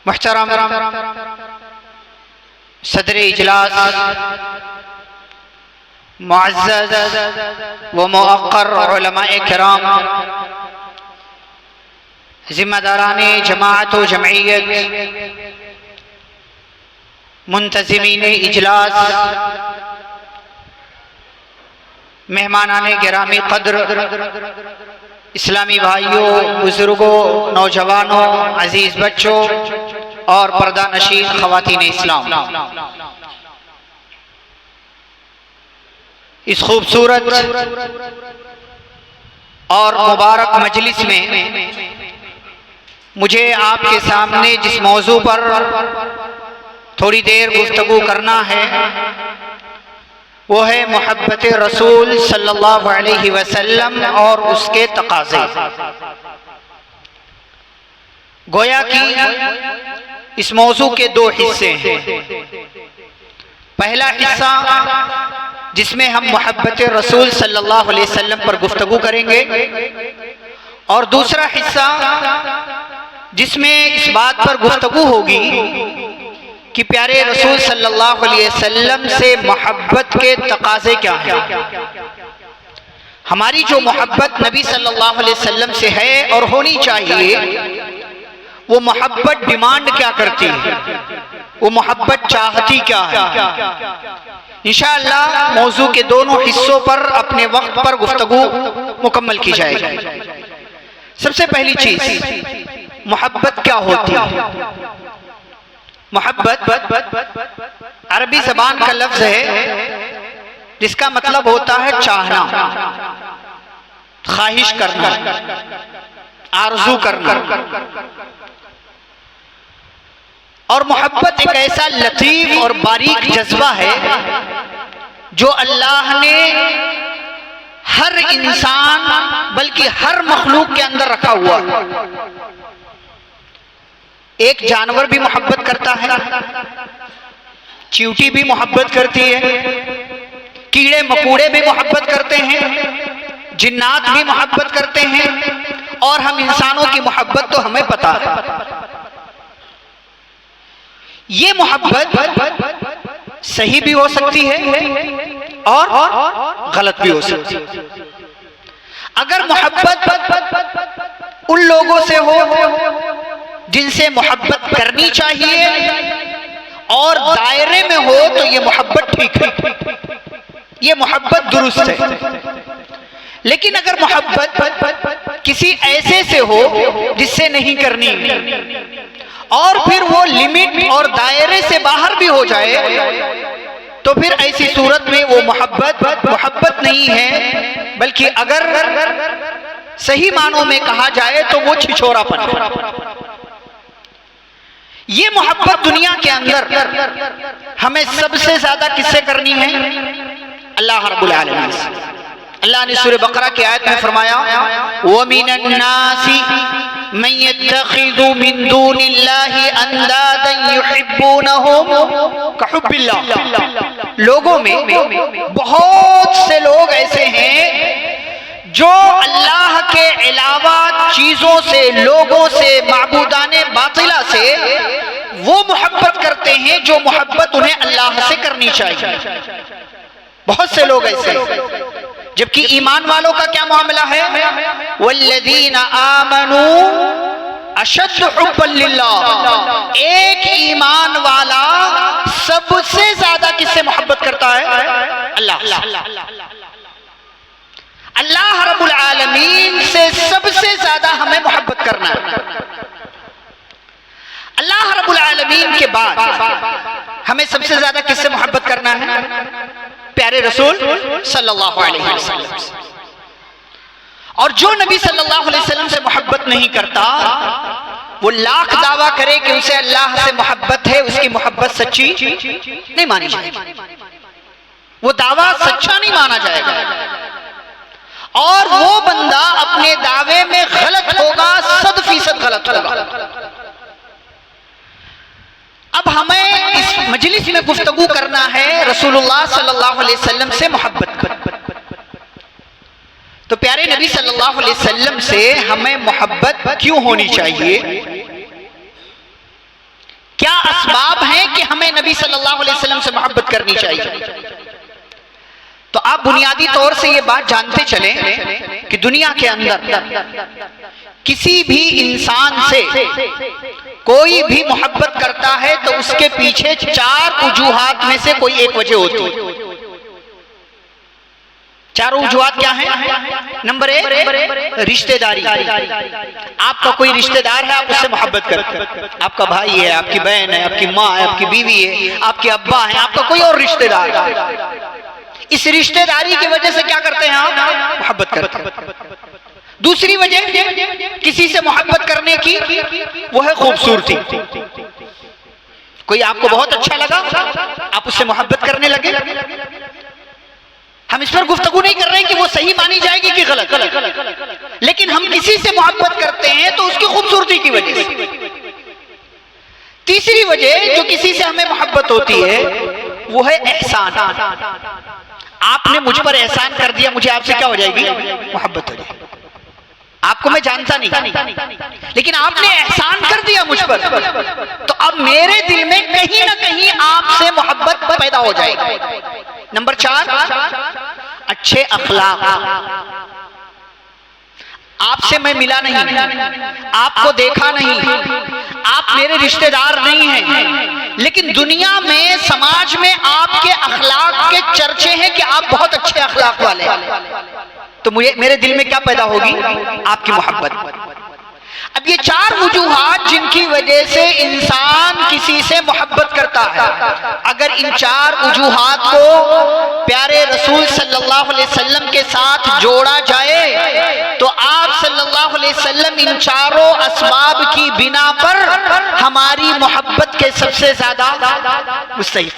मुहतरम सदर इजलास, मुअज़्ज़ज़ व मुअक्कर उलमाए किराम, जिम्मेदाराने जमाअत व जमईयत, मुंतज़िमीन इजलास, मेहमानाने गिरामी क़द्र, इस्लामी भाइयों, बुजुर्गों, नौजवानों, अजीज बच्चों और पर्दा नशीन ख़वातीन इस्लाम, इस खूबसूरत और मुबारक मजलिस में मुझे आपके सामने जिस मौजू पर थोड़ी देर गुफ्तगू करना है वो है मोहब्बत रसूल सल्लल्लाहु अलैहि वसल्लम और उसके तकाज़े। गोया कि इस मौजू के दो हिस्से हैं। पहला हिस्सा जिसमें हम मोहब्बत रसूल सल्लल्लाहु अलैहि वसल्लम पर गुफ्तगू करेंगे और दूसरा हिस्सा जिसमें इस बात पर गुफ्तगू होगी कि प्यारे रसूल सल्लल्लाहु अलैहि वसल्लम से मोहब्बत के तकाज़े क्या हैं। हमारी जो मोहब्बत नबी सल्लल्लाहु अलैहि वसल्लम से है और होनी चाहिए, वो मोहब्बत डिमांड क्या करती है, वो मोहब्बत चाहती क्या है। इंशाअल्लाह मौजू के दोनों हिस्सों पर अपने वक्त पर गुफ्तगू मुकम्मल की जाएगी। सबसे पहली चीज, मोहब्बत क्या होती है। मोहब्बत अरबी ज़बान का लफ्ज है जिसका मतलब होता है चाहना, ख्वाहिश करना, आरज़ू करना। और मोहब्बत एक ऐसा लतीफ और बारीक जज्बा है जो अल्लाह ने हर इंसान बल्कि हर मखलूक के अंदर रखा हुआ है। एक जानवर भी मोहब्बत करता है, चींटी भी मोहब्बत करती है, कीड़े मकोड़े भी मोहब्बत करते हैं, जिन्नात भी मोहब्बत करते हैं और हम इंसानों की मोहब्बत तो हमें पता है। ये मोहब्बत सही भी हो सकती है और गलत भी हो सकती है। अगर मोहब्बत उन लोगों से हो जिनसे मोहब्बत करनी चाहिए और दायरे में हो तो ये मोहब्बत ठीक है, ये मोहब्बत दुरुस्त है। लेकिन अगर मोहब्बत किसी ऐसे से हो जिससे नहीं करनी और फिर वो लिमिट और दायरे से बाहर भी हो जाए तो फिर ऐसी सूरत में वो मोहब्बत नहीं है, बल्कि अगर सही मानों में कहा जाए तो वो छिछोरापन है। ये मोहब्बत दुनिया के अंदर हमें सबसे ज्यादा किससे करनी है? अल्लाह रब्बुल आलमीन से। अल्लाह ने सूरह बकरा की आयत में फरमाया, व मिनन नासी मन यत्तखिज़ु मिन दूनिल्लाहि अंदादन युहिब्बूनहुम कहुब्बिल्लाह। लोगों में बहुत से लोग ऐसे हैं जो अल्लाह के अलावा चीजों से, लोगों से, माबूदाने बातिला से वो मोहब्बत करते हैं जो मोहब्बत उन्हें अल्लाह से करनी चाहिए। बहुत से लोग ऐसे, जबकि ईमान वालों का क्या मामला है? वल्लज़ीना आमनू अशद्दु हुब्बन लिल्लाह। एक ईमान वाला सबसे ज्यादा किससे मोहब्बत करता है? अल्लाह। अल्लाह रब्बुल आलमीन से सबसे ज्यादा हमें मोहब्बत करना है। अल्लाह रब्बुल आलमीन के बाद हमें सबसे ज्यादा किससे मोहब्बत करना है? प्यारे रसूल सल्लल्लाहु अलैहि वसल्लम से। और जो नबी सल्लल्लाहु अलैहि वसल्लम से मोहब्बत नहीं करता वो लाख दावा करे कि उसे अल्लाह से मोहब्बत है, उसकी मोहब्बत सच्ची नहीं मानी जाएगी, वो दावा सच्चा नहीं माना जाएगा और वो बंदा अपने दावे में गलत होगा, 100% गलत होगा। अब हमें इस मजलिस में गुफ्तगू करना है रसूलुल्लाह सल्लल्लाहु अलैहि वसल्लम से मोहब्बत कर। तो प्यारे नबी सल्लल्लाहु अलैहि वसल्लम से हमें मोहब्बत क्यों होनी चाहिए? असबाब हैं कि हमें नबी सल्लल्लाहु अलैहि वसल्लम से मोहब्बत करनी चाहिए। तो आप बुनियादी तौर से ये बात जानते चलें कि दुनिया के अंदर किसी भी इंसान से कोई भी मोहब्बत करता है तो उसके पीछे 4 वजूहात में से कोई एक वजह होती है। 4 वजूहात क्या हैं? नंबर 1, रिश्तेदारी। आपका कोई रिश्तेदार है, आप उससे मोहब्बत करते हैं। आपका भाई है, आपकी बहन है, आपकी माँ है, आपकी बीवी है, आपके अब्बा है, आपका कोई और रिश्तेदार है। इस रिश्तेदारी की वजह से क्या करते हैं आप? मोहब्बत करते हैं। दूसरी वजह किसी से मोहब्बत करने की वो है खूबसूरती। कोई आपको बहुत अच्छा लगा, आप उससे मोहब्बत करने लगे। हम इस पर गुफ्तगू नहीं कर रहे हैं कि वो सही मानी जाएगी कि गलत, लेकिन हम किसी से मोहब्बत करते हैं तो उसकी खूबसूरती की वजह से। तीसरी वजह जो किसी से हमें मोहब्बत होती है वो है एहसान। आपने मुझ पर एहसान कर दिया, मुझे आपसे क्या हो जाएगी? मोहब्बत हो जाएगी। आपको मैं जानता नहीं, लेकिन आपने एहसान कर दिया मुझ पर, तो अब मेरे दिल में कहीं ना कहीं आपसे मोहब्बत पैदा हो जाएगी। नंबर 4, अच्छे अखलाक। आपसे मैं मिला नहीं, आपको देखा नहीं, आप मेरे रिश्तेदार नहीं हैं, लेकिन दुनिया में, समाज में आपके अखलाक के चर्चे हैं कि आप बहुत अच्छे अखलाक वाले हैं, तो मुझे, मेरे दिल में क्या पैदा होगी? आपकी मोहब्बत। अब ये 4 वजूहात जिनकी वजह से इंसान किसी से मोहब्बत करता है, अगर इन 4 वजूहात को प्यारे रसूल सल्लल्लाहु अलैहि वसल्लम के साथ जोड़ा जाए तो आप सल्लल्लाहु अलैहि वसल्लम इन 4 असबाब की बिना पर हमारी मोहब्बत के सबसे ज्यादा मुस्तहिक।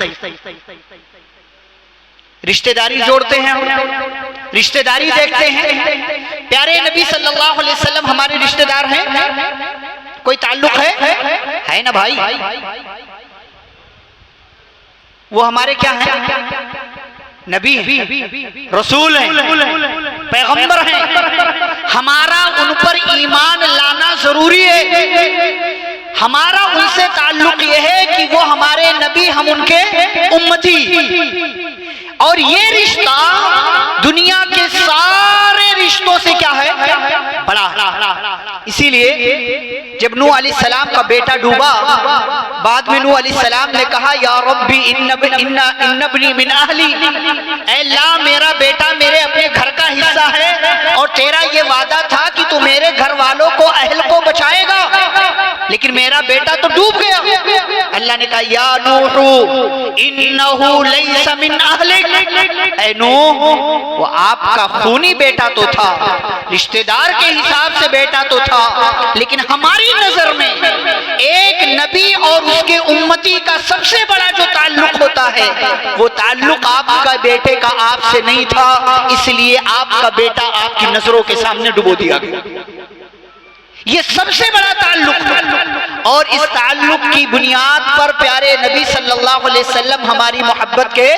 रिश्तेदारी जोड़ते हैं हम, रिश्तेदारी देखते हैं। प्यारे नबी सल्लल्लाहु अलैहि वसल्लम हमारे रिश्तेदार हैं, कोई ताल्लुक है ना भाई? वो हमारे क्या हैं? नबी हैं, रसूल हैं, पैगंबर हैं। हमारा उन पर ईमान लाना जरूरी है। हमारा उनसे ताल्लुक यह है कि वो हमारे नबी, हम उनके उम्मती। और ये रिश्ता दुनिया के सारे रिश्तों से क्या है? बड़ा। इसीलिए जब नूह अलैहिस्सलाम का बेटा डूबा, बाद में नूह अलैहिस्सलाम ने कहा, या रब्बी इन्नबनी मिन अहली, ऐ अल्लाह मेरा बेटा मेरे अपने घर का हिस्सा है और तेरा ये वादा था कि तू मेरे घर वालों को, अहल को बचाएगा, लेकिन मेरा बेटा तो डूब गया। अल्लाह ने कहा, या नूह इन्नहु लैसा मिन अहलिक, ऐ नूह वो आपका खूनी बेटा तो था, रिश्तेदार के हिसाब से बेटा तो था, लेकिन हमारी नजर में एक नबी और उसके उम्मती का सबसे बड़ा जो ताल्लुक होता है वो ताल्लुक आपका बेटे का आपसे नहीं था, इसलिए आपका बेटा आपकी नजरों के सामने डुबो दिया गया। ये सबसे बड़ा ताल्लुक है और इस ताल्लुक की बुनियाद पर प्यारे नबी सल्लल्लाहु अलैहि वसल्लम हमारी मोहब्बत के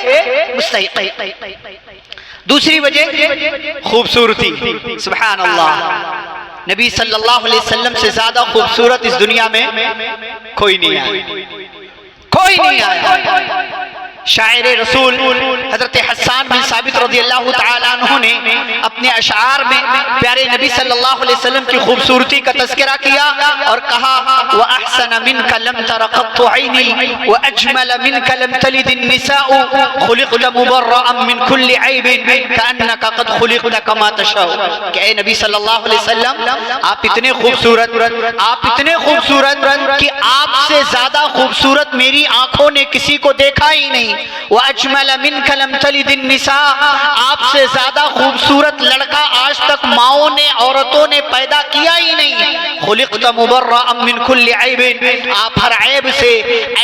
मुस्तहिक हैं। दूसरी वजह खूबसूरती। सुभान अल्लाह, नबी सल्लल्लाहु अलैहि वसल्लम से ज्यादा खूबसूरत इस दुनिया में कोई नहीं आया, कोई नहीं आया। शायर रसूल हजरत हस्सान बिन साबित रज़ियल्लाहु तआला अन्हु ने अपने अशार में प्यारे नबी सल्लल्लाहु अलैहि वसल्लम की खूबसूरती का तज़किरा किया और कहा, व अहसन मिनका लम तर क़त्तु ऐनी व अजमल मिनका लम तलिद निसाउ खुलिक़त मुबर्रअन मिन कुल्लि ऐबिन कअन्नका क़द खुलिक़त कमा तशाउ। कि ऐ नबी सल्लल्लाहु अलैहि वसल्लम आप इतने खूबसूरत, आप इतने खूबसूरत कि आपसे ज्यादा खूबसूरत मेरी आंखों ने किसी को देखा ही नहीं। वो अजमल मिनका लम तलिद निसा, आपसे ज्यादा खूबसूरत लड़का आज तक माओं ने, औरतों ने पैदा किया ही नहीं। खुलिक़त मुबर्रअन मिन कुल्लि ऐबिन, आप हर ऐब से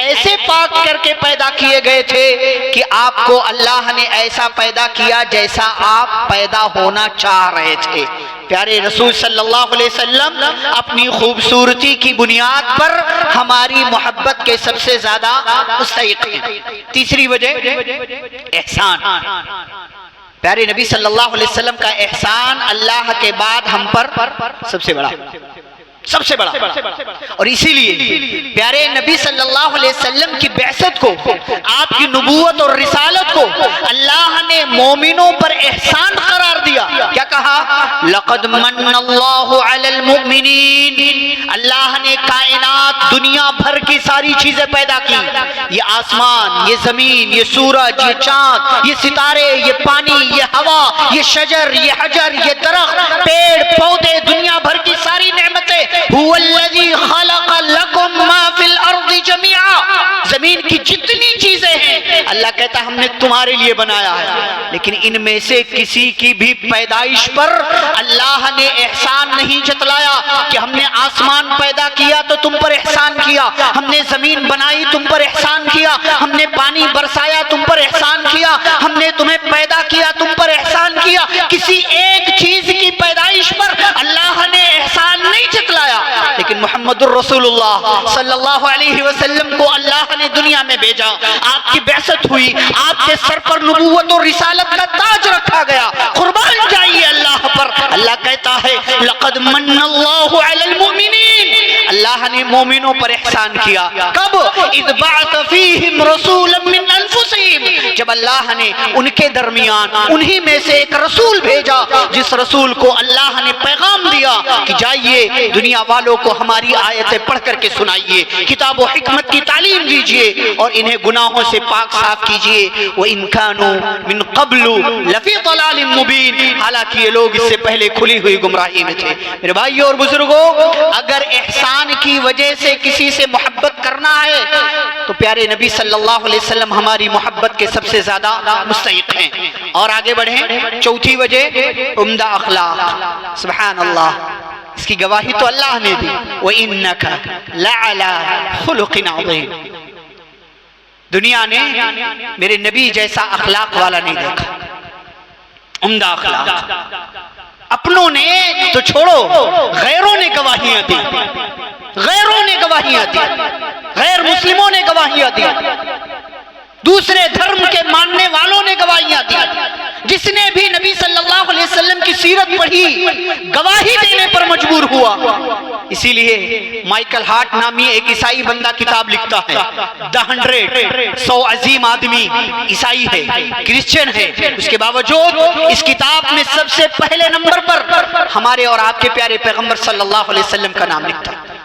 ऐसे पाक करके पैदा किए गए थे कि आपको अल्लाह ने ऐसा पैदा किया जैसा आप पैदा होना चाह रहे थे। प्यारे रसूल सल्लल्लाहु अलैहि वसल्लम अपनी खूबसूरती की बुनियाद पर हमारी मोहब्बत के सबसे ज्यादा मुस्तहिक हैं। तीसरी वजह एहसान। प्यारे नबी सल्लल्लाहु अलैहि वसल्लम का एहसान अल्लाह के बाद हम पर सबसे बड़ा। सबसे बड़ा। और इसीलिए प्यारे नबी सल्लल्लाहु अलैहि वसल्लम की बिअसत को, आपकी नबूवत और रिसालत को अल्लाह ने मोमिनों पर एहसान करार दिया। क्या कहा? लक़द मन्नल्लाहु अलल मुमिनीन। अल्लाह ने कायनात दुनिया भर की सारी चीजें पैदा की, ये आसमान, ये जमीन, ये सूरज, ये चांद, ये सितारे, ये पानी, ये हवा, ये शजर, ये हजर, ये दरख्त, पेड़ पौधे, दुनिया भर की सारी नेमतें। हुवल्लज़ी खलक़ लकुम मा फिल अर्दि जमीआ। जमीन की जितनी चीजें हैं अल्लाह कहता हमने तुम्हारे लिए बनाया है, लेकिन इनमें से किसी की भी पैदाइश पर अल्लाह ने एहसान नहीं जतलाया कि हमने आसमान पैदा किया तो तुम पर एहसान किया, हमने जमीन बनाई तुम पर एहसान किया, हमने पानी बरसाया तुम पर एहसान किया, हमने तुम्हें पैदा किया तुम पर एहसान किया। किसी एक चीज की पैदाइश पर अल्लाह ने एहसान नहीं जतलाया, लेकिन मुहम्मदुर रसूलुल्लाह सल्लल्लाहु अलैहि वसल्लम को अल्लाह ने दुनिया में भेजा, आपकी बिअसत हुई, आपके सर पर नबूवत और रिसालत का ताज रखा गया। कुर्बान जाइए अल्लाह पर। अल्लाह कहता है लक़द मन्नल्लाहु अलल मुमिनीन। अल्लाह ने मोमिनों पर एहसान किया। कब? इज़ बअस फ़ीहिम रसूलन मिन अनफुसिहिम। जब अल्लाह ने उनके दरमियान उन्हीं में से एक रसूल भेजा, जिस रसूल को अल्लाह ने पैगाम दिया कि जाइए दुनिया वालों को हमारी आयतें पढ़ करके सुनाइए, किताब व हिकमत की तालीम दीजिए और इन्हें गुनाहों से पाक साफ कीजिए। व इन कानू मिन क़ब्लु लफ़ी ज़लालिम मुबीन। हालांकि ये लोग इससे पहले खुली हुई गुमराही में थे। मेरे भाइयों और बुजुर्गों, अगर एहसान की वजह से किसी से मोहब्बत करना है तो प्यारे नबी सल्लल्लाहु अलैहि वसल्लम हमारी मोहब्बत के सबसे ज्यादा मुस्तहिक हैं। और आगे बढ़ें, चौथी वजह उम्दा अखलाक। सुभान अल्लाह, इसकी गवाही तो अल्लाह ने दी। व इन्नका लअला खुलुकिन अज़ीम। दुनिया ने मेरे नबी जैसा अखलाक वाला नहीं देखा, उम्दा अखलाक। अपनों ने तो छोड़ो, गैरों ने गवाहियां दी, गैरों ने गवाहियां दी, गैर मुस्लिमों ने गवाहियां दी, दूसरे धर्म के मानने वालों ने गवाहियां दी। जिसने भी नबी सल्लल्लाहु अलैहि वसल्लम की सीरत पढ़ी गवाही देने पर मजबूर हुआ। इसीलिए माइकल हार्ट नामी एक ईसाई बंदा किताब लिखता है, द 100, 100 अजीम आदमी ईसाई है, क्रिश्चियन है, उसके बावजूद इस किताब में सबसे पहले नंबर पर हमारे और आपके प्यारे पैगंबर सल्लल्लाहु अलैहि वसल्लम का नाम लिखता है।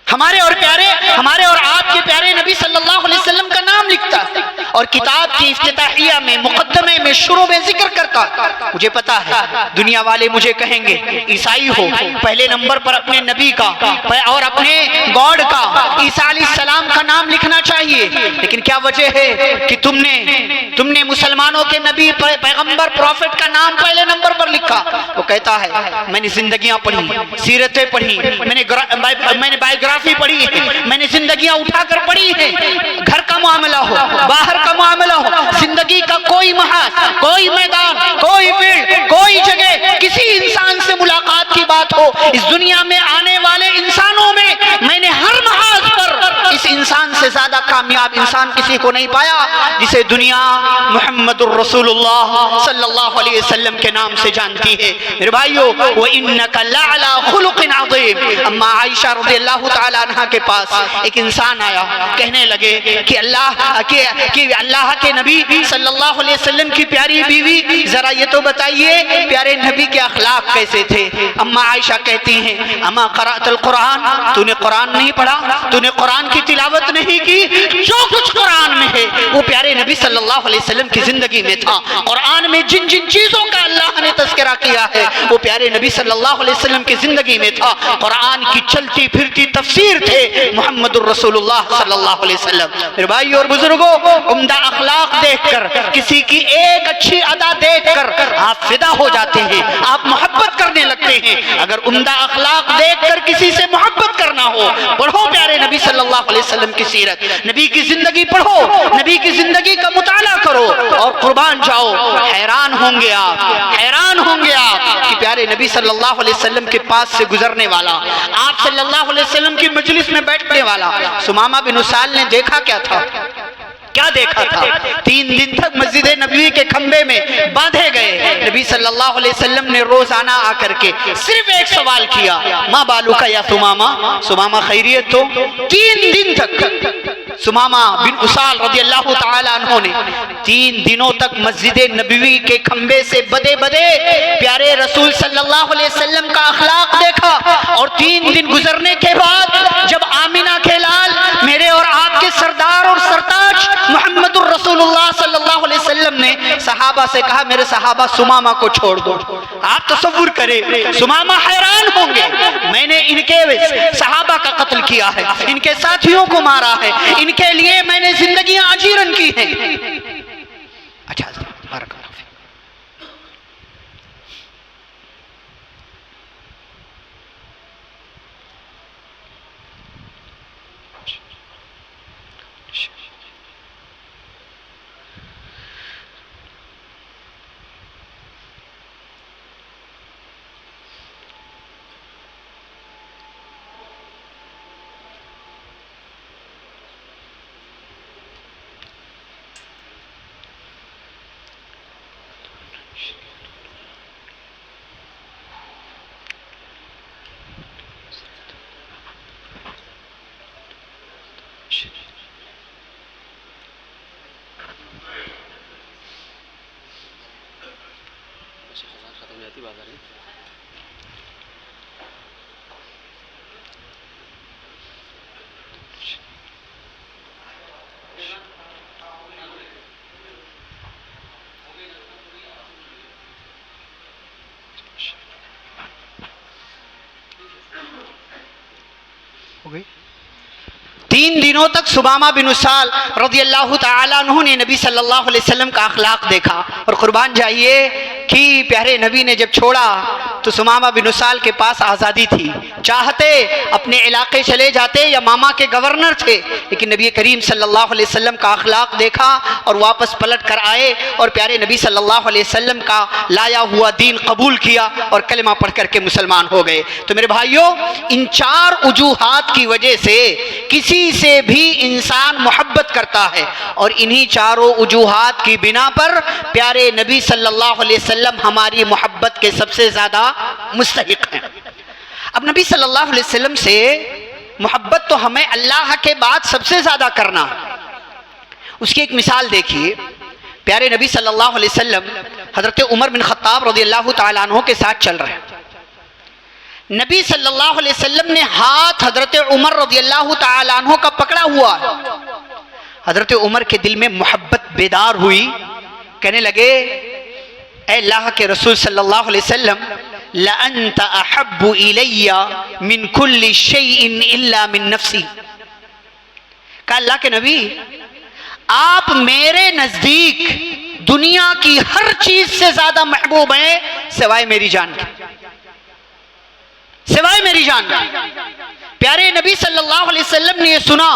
हमारे और आपके प्यारे नबी सल्लल्लाहु अलैहि वसल्लम का नाम लिखता है और किताब की इफ्तिताहिया में, मुकद्दमे में, शुरू में जिक्र करता। मुझे पता है दुनिया वाले मुझे कहेंगे ईसाई हो, पहले नंबर पर अपने नबी का और अपने गॉड का, ईसा अलैहिस्सलाम का नाम लिखना चाहिए। लेकिन क्या वजह है कि तुमने मुसलमानों के नबी, पैगंबर, प्रॉफिट का नाम पहले नंबर पर लिखा? वो कहता है मैंने जिंदगियां पढ़ी, सीरतें पढ़ी, मैंने बायोग्राफी पढ़ी है, मैंने जिंदगियां उठाकर पढ़ी है। घर का मामला हो, बाहर का मामला हो, जिंदगी का कोई महाज, कोई मैदान, कोई फील्ड, कोई जगह, किसी इंसान से मुलाकात की बात हो, इस दुनिया में आने वाले इंसानों में मैंने हर महाज पर इस इंसान से ज्यादा कामयाब इंसान किसी को नहीं पाया जिसे दुनिया मुहम्मदुर रसूलुल्लाह सल्लल्लाहु अलैहि वसल्लम के नाम से जानती है। मेरे भाइयों, व इन्नका लअला खुलुकिन अज़ीम। अम्मा आयशा रज़ियल्लाहु ताला अन्हा के पास एक इंसान आया, कहने लगे कि अल्लाह के नबी सल्लल्लाहु अलैहि वसल्लम की प्यारी बीवी, जरा ये तो बताइए प्यारे नबी के अखलाक कैसे थे? अम्मा आयशा कहती हैं, अम्मा क़राअतल कुरान, तूने कुरान नहीं पढ़ा, तूने कुरान की तिलावत नहीं की? जो कुछ कुरान में है वो प्यारे नबी सल्लल्लाहु अलैहि वसल्लम की जिंदगी में था। कुरान में जिन जिन चीजों का अल्लाह ने तज़किरा किया है वो प्यारे नबी सल्लल्लाहु अलैहि वसल्लम की जिंदगी में था। कुरान की चलती फिरती तफसीर थे मुहम्मदुर रसूलुल्लाह सल्लल्लाहु अलैहि वसल्लम। मेरे भाई और बुजुर्गों, उम्दा अखलाक देखकर, किसी की एक अच्छी अदा देखकर आप फिदा हो जाते हैं, आप मोहब्बत करने लगते हैं। अगर उम्दा अखलाक देखकर किसी से मोहब्बत करना हो, पढ़ो प्यारे नबी सल्लल्लाहु अलैहि वसल्लम की सीरत, नबी की जिंदगी पढ़ो, नबी की जिंदगी का मुताला करो और कुर्बान जाओ। हैरान होंगे आप कि प्यारे नबी सल्लल्लाहु अलैहि वसल्लम के पास से गुजरने वाला, आप सल्लल्लाहु अलैहि वसल्लम की मजलिस में बैठने वाला सुमामा बिन उसाल ने देखा क्या था? क्या देखा था? 3 दिन तक मस्जिद नबी के खंबे में बांधे गए। नबी सल्लल्लाहु अलैहि वसल्लम ने रोजाना आकर के सिर्फ एक सवाल किया, माँ बालू का या सुमामा, सुमामा खैरियत तो? 3 दिन तक सुमामा बिन उसाल रदियल्लाहु ताला अन्हु ने 3 दिनों तक मस्जिद नबवी के खंबे से बदे बदे प्यारे रसूल सल्लल्लाहु अलैहि वसल्लम का अखलाक देखा। और 3 दिन गुजरने के बाद जब आमिना के लाल, मेरे और आपके सरदार और सरताज मुहम्मदुर रसूलुल्लाह सल्लल्लाहु अलैहि वसल्लम ने सहाबा से कहा, मेरे सहाबा सुमामा को छोड़ दो। आप तसव्वुर करें, सुमामा हैरान होंगे, मैंने इनके सहाबा का कत्ल किया है, इनके साथियों को मारा है, इनके लिए मैंने जिंदगियां आजीरन की हैं। अच्छा, बारक अल्लाह फीक। हो गई। 3 दिनों तक सुमामा बिन उसाल रदियल्लाहु ताला अन्हु ने नबी सल्लल्लाहु अलैहि वसल्लम का अखलाक देखा। और कुर्बान जाइए कि प्यारे नबी ने जब छोड़ा तो सुमामा बिन उसाल के पास आज़ादी थी, चाहते अपने इलाके चले जाते या मामा के गवर्नर थे, लेकिन नबी करीम सल्लल्लाहु अलैहि वसल्लम का अखलाक देखा और वापस पलट कर आए और प्यारे नबी सल्लल्लाहु अलैहि वसल्लम का लाया हुआ दीन कबूल किया और कलिमा पढ़ करके मुसलमान हो गए। तो मेरे भाइयों, इन 4 वजूहात की वजह से किसी से भी इंसान मोहब्बत करता है और इन्हीं 4 वजूहात की बिना पर प्यारे नबी सल्लल्लाहु अलैहि वसल्लम हमारी मोहब्बत के सबसे ज़्यादा मुस्तहिक हैं। अब नबी सल्लल्लाहु अलैहि वसल्लम से मोहब्बत तो हमें अल्लाह के बाद सबसे ज़्यादा करना। उसकी एक मिसाल देखिए, प्यारे नबी सल्लल्लाहु अलैहि वसल्लम हज़रत उमर बिन खत्ताब रज़ियल्लाहु ताला अन्हु के साथ चल रहे हैं। नबी सल्लल्लाहु अलैहि वसल्लम ने हाथ हज़रत उमर रज़ियल्लाहु ताला अन्हु का पकड़ा हुआ। हज़रत उमर के दिल में मोहब्बत बेदार हुई, कहने लगे, ऐ अल्लाह के रसूल सल्लल्लाहु अलैहि वसल्लम, लअन्त अहब्बु इलैया मिन कुल्लि शैइन इल्ला मिन नफ्सी। कहा, अल्लाह के नबी, आप मेरे नजदीक दुनिया की हर चीज से ज्यादा महबूब हैं सिवाय मेरी जान के, सिवाय मेरी जान के। प्यारे नबी सल्लल्लाहु अलैहि वसल्लम ने यह सुना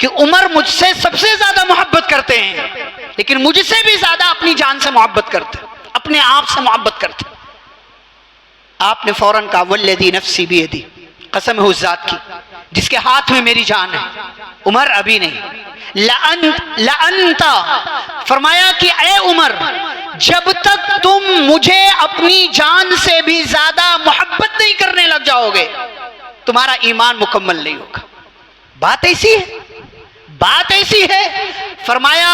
कि उमर मुझसे सबसे ज्यादा मोहब्बत करते हैं, लेकिन मुझसे भी ज्यादा अपनी जान से मोहब्बत करते, अपने आप से मोहब्बत करते। आपने फौरन कहा, वल्लज़ी नफ्सी बियदी, कसम है उस जात की जिसके हाथ में मेरी जान है। उमर अभी नहीं, लअन्ता, फरमाया कि ए उमर, जब तक तुम मुझे अपनी जान से भी ज्यादा मोहब्बत नहीं करने लग जाओगे, तुम्हारा ईमान मुकम्मल नहीं होगा। बात ऐसी है, बात ऐसी है। फरमाया,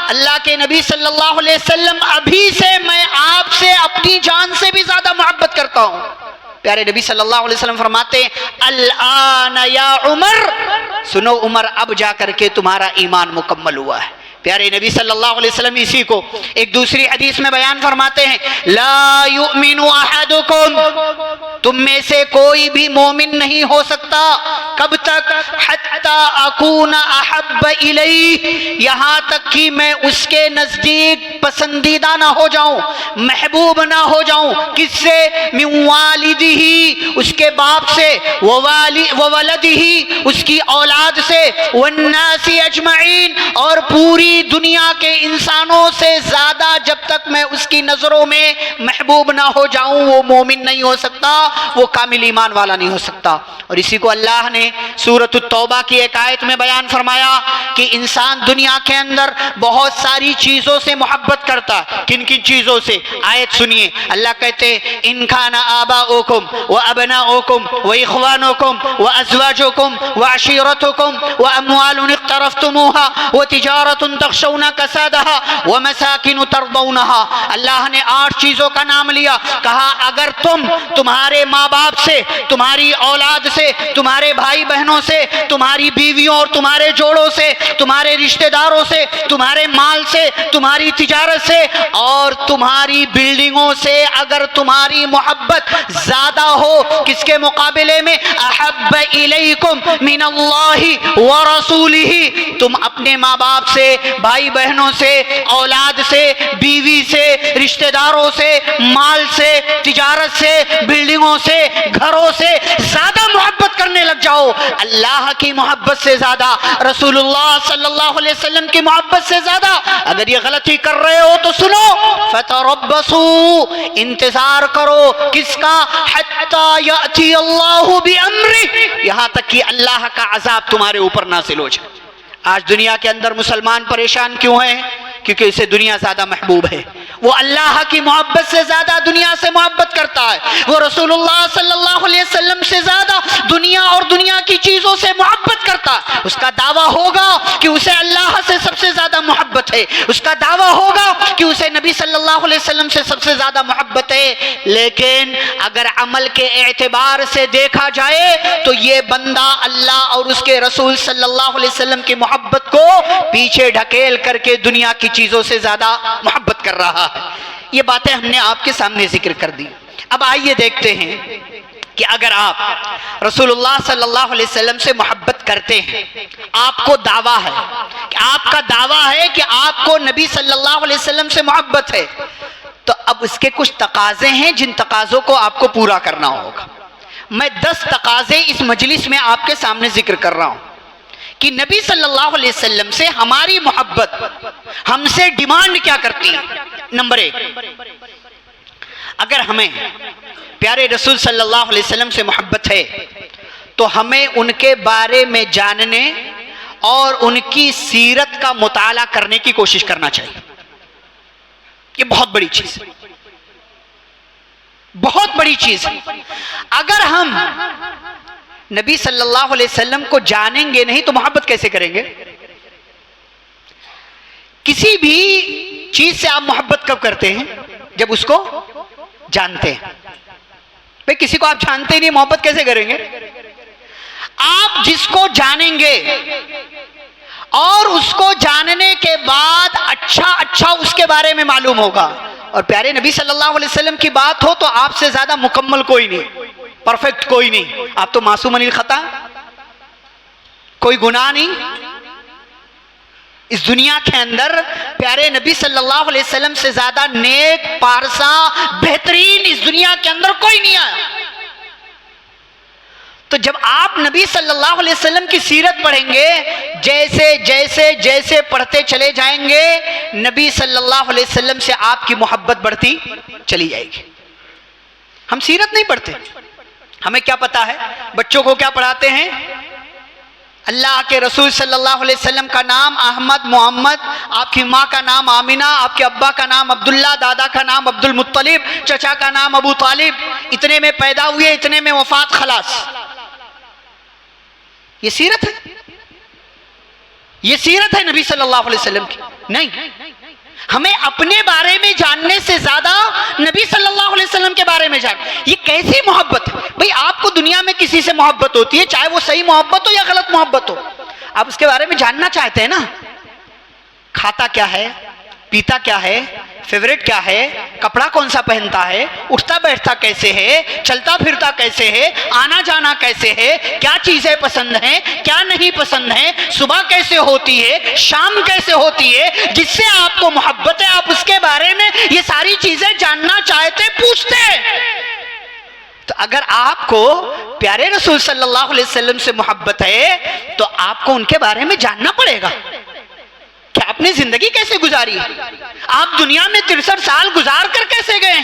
अल्लाह के नबी सल्लल्लाहु अलैहि वसल्लम, अभी से मैं आपसे अपनी जान से भी ज्यादा मोहब्बत करता हूं। प्यारे नबी सल्लल्लाहु अलैहि वसल्लम फरमाते, अल-आन या उमर, सुनो उमर, अब जाकर के तुम्हारा ईमान मुकम्मल हुआ है। प्यारे नबी सल्लल्लाहु अलैहि वसल्लम इसी को एक दूसरी हदीस में बयान फरमाते हैं, ला युमिनु अहदुकुम, तुम में से कोई भी मोमिन नहीं हो सकता, कब तक, हत्ता अकूना अहब्ब इलैहि, यहाँ तक कि मैं उसके नजदीक पसंदीदा ना हो जाऊं, महबूब ना हो जाऊं। किससे? मिन वालिदिही, उसके बाप से, व वलदिही, उसकी औलाद से, वन्नासी अजमईन, और पूरी दुनिया के इंसानों से ज्यादा जब तक मैं उसकी नजरों में महबूब ना हो जाऊं, वो मोमिन नहीं हो सकता, वो कामिल ईमान वाला नहीं हो सकता। और इसी को अल्लाह ने सूरत तौबा की एक आयत में बयान फरमाया कि इंसान दुनिया के अंदर बहुत सारी चीजों से मोहब्बत करता है। किन किन चीजों से? आयत सुनिए, अल्लाह कहते इन खाना आबाओकुम व अबनाओकुम व इख्वानुकुम व अज़वाजुकुम व अशीरतुकुम व अम्वालुन इक़्तरफ़्तुमूहा व तिजारतुन तख़शौना कसादहा व मसाकिन तरदौनहा। अल्लाह ने 8 चीजों का नाम लिया, कहा अगर तुम्हारे माँ बाप से, तुम्हारी औलाद से, तुम्हारे भाई बहनों से, तुम्हारी बीवियों और तुम्हारे जोड़ों से, तुम्हारे रिश्तेदारों से, तुम्हारे माल से, तुम्हारी तिजारत से और तुम्हारी बिल्डिंगों से अगर तुम्हारी मोहब्बत ज्यादा हो किसके मुकाबले में? अहब्ब इलैकुम मिनल्लाहि व रसूलिही, तुम अपने माँ बाप से, भाई बहनों से, औलाद से, बीवी से, रिश्तेदारों से, माल से, तिजारत से, बिल्डिंगों से, घरों से ज्यादा मोहब्बत करने लग जाओ। अल्लाह की मोहब्बत से ज्यादा, रसूलुल्लाह सल्लल्लाहु अलैहि वसल्लम की मोहब्बत से ज्यादा। अगर ये गलती कर रहे हो तो सुनो, फतरब्बसू, इंतजार करो किसका? हत्ता याती अल्लाहु बिअम्री, यहां तक कि अल्लाह का अजाब तुम्हारे ऊपर नाज़िल हो जाए। आज दुनिया के अंदर मुसलमान परेशान क्यों हैं? क्योंकि इसे दुनिया ज्यादा महबूब है। वो अल्लाह की मोहब्बत से ज्यादा दुनिया से मोहब्बत करता है। वो रसूलुल्लाह सल्लल्लाहु अलैहि वसल्लम से ज्यादा दुनिया और दुनिया की चीजों से मोहब्बत करता है। उसका दावा होगा कि उसे अल्लाह से सबसे ज्यादा मोहब्बत है, उसका दावा होगा कि उसे नबी सल्लल्लाहु अलैहि वसल्लम से सबसे ज्यादा मोहब्बत है। लेकिन अगर अमल के एतबार से देखा जाए तो ये बंदा अल्लाह और उसके रसूल सल्लल्लाहु अलैहि वसल्लम की मोहब्बत को पीछे ढकेल करके दुनिया की चीजों से ज्यादा मोहब्बत कर रहा है। ये बातें हमने आपके सामने जिक्र कर दी। अब आइए देखते हैं कि अगर आप रसूलुल्लाह सल्लल्लाहु अलैहि वसल्लम से मोहब्बत करते हैं, आपको दावा है कि आपका दावा है कि आपको नबी सल्लल्लाहु अलैहि वसल्लम से मोहब्बत है, तो अब इसके कुछ तकाजे हैं जिन तकाजों को आपको पूरा करना होगा। मैं 10 तकाजे इस मजलिस में आपके सामने जिक्र कर रहा हूं कि नबी सल्लल्लाहु अलैहि वसल्लम से हमारी मोहब्बत हमसे डिमांड क्या करती है। नंबर 1, अगर हमें प्यारे रसूल सल्लल्लाहु अलैहि वसल्लम से मोहब्बत है तो हमें उनके बारे में जानने और उनकी सीरत का मुताला करने की कोशिश करना चाहिए। ये बहुत बड़ी चीज है, बहुत बड़ी चीज है। अगर हम नबी सल्लल्लाहु अलैहि वसल्लम को जानेंगे नहीं तो मोहब्बत कैसे करेंगे? किसी भी चीज से आप मोहब्बत कब करते हैं? जब उसको जानते हैं। भाई किसी को आप जानते नहीं, मोहब्बत कैसे करेंगे? आप जिसको जानेंगे और उसको जानने के बाद अच्छा उसके बारे में मालूम होगा। और प्यारे नबी सल्लल्लाहु अलैहि वसल्लम की बात हो तो आपसे ज्यादा मुकम्मल कोई नहीं, परफेक्ट कोई नहीं। आप तो मासूम अनिल खता, कोई गुनाह नहीं। इस दुनिया के अंदर प्यारे नबी सल्लल्लाहु अलैहि वसल्लम से ज्यादा नेक, पारसा, बेहतरीन इस दुनिया के अंदर कोई नहीं आया। तो जब आप नबी सल्लल्लाहु अलैहि वसल्लम की सीरत पढ़ेंगे, जैसे जैसे जैसे पढ़ते चले जाएंगे, नबी सल्लल्लाहु अलैहि वसल्लम से आपकी मोहब्बत बढ़ती चली जाएगी। हम सीरत नहीं पढ़ते, हमें क्या पता है? बच्चों को क्या पढ़ाते हैं? अल्लाह के रसूल सल्लल्लाहु अलैहि वसल्लम का नाम अहमद, मोहम्मद, आपकी माँ का नाम आमिना, आपके अब्बा का नाम अब्दुल्ला, दादा का नाम अब्दुल मुत्तलिब, चचा का नाम अबू तालिब, इतने में पैदा हुए, इतने में वफात, खलास। ये सीरत है? ये सीरत है नबी सल्लल्लाहु अलैहि वसल्लम की? नहीं। हमें अपने बारे में जानने से ज्यादा नबी सल्लल्लाहु अलैहि वसल्लम के बारे में जान। ये कैसी मोहब्बत है? भाई आपको दुनिया में किसी से मोहब्बत होती है, चाहे वो सही मोहब्बत हो या गलत मोहब्बत हो, आप उसके बारे में जानना चाहते हैं ना। खाता क्या है, पीता क्या है, फेवरेट क्या है, कपड़ा कौन सा पहनता है, उठता बैठता कैसे है, चलता फिरता कैसे है, आना जाना कैसे है, क्या चीजें पसंद हैं, क्या नहीं पसंद है, सुबह कैसे होती है, शाम कैसे होती है, जिससे आपको मोहब्बत है आप उसके बारे में ये सारी चीजें जानना चाहते, पूछते। तो अगर आपको प्यारे रसूल सल्लल्लाहु अलैहि वसल्लम से मोहब्बत है तो आपको उनके बारे में जानना पड़ेगा। कि आपने जिंदगी कैसे गुजारी, आप दुनिया में 63 साल गुजार कर कैसे गए,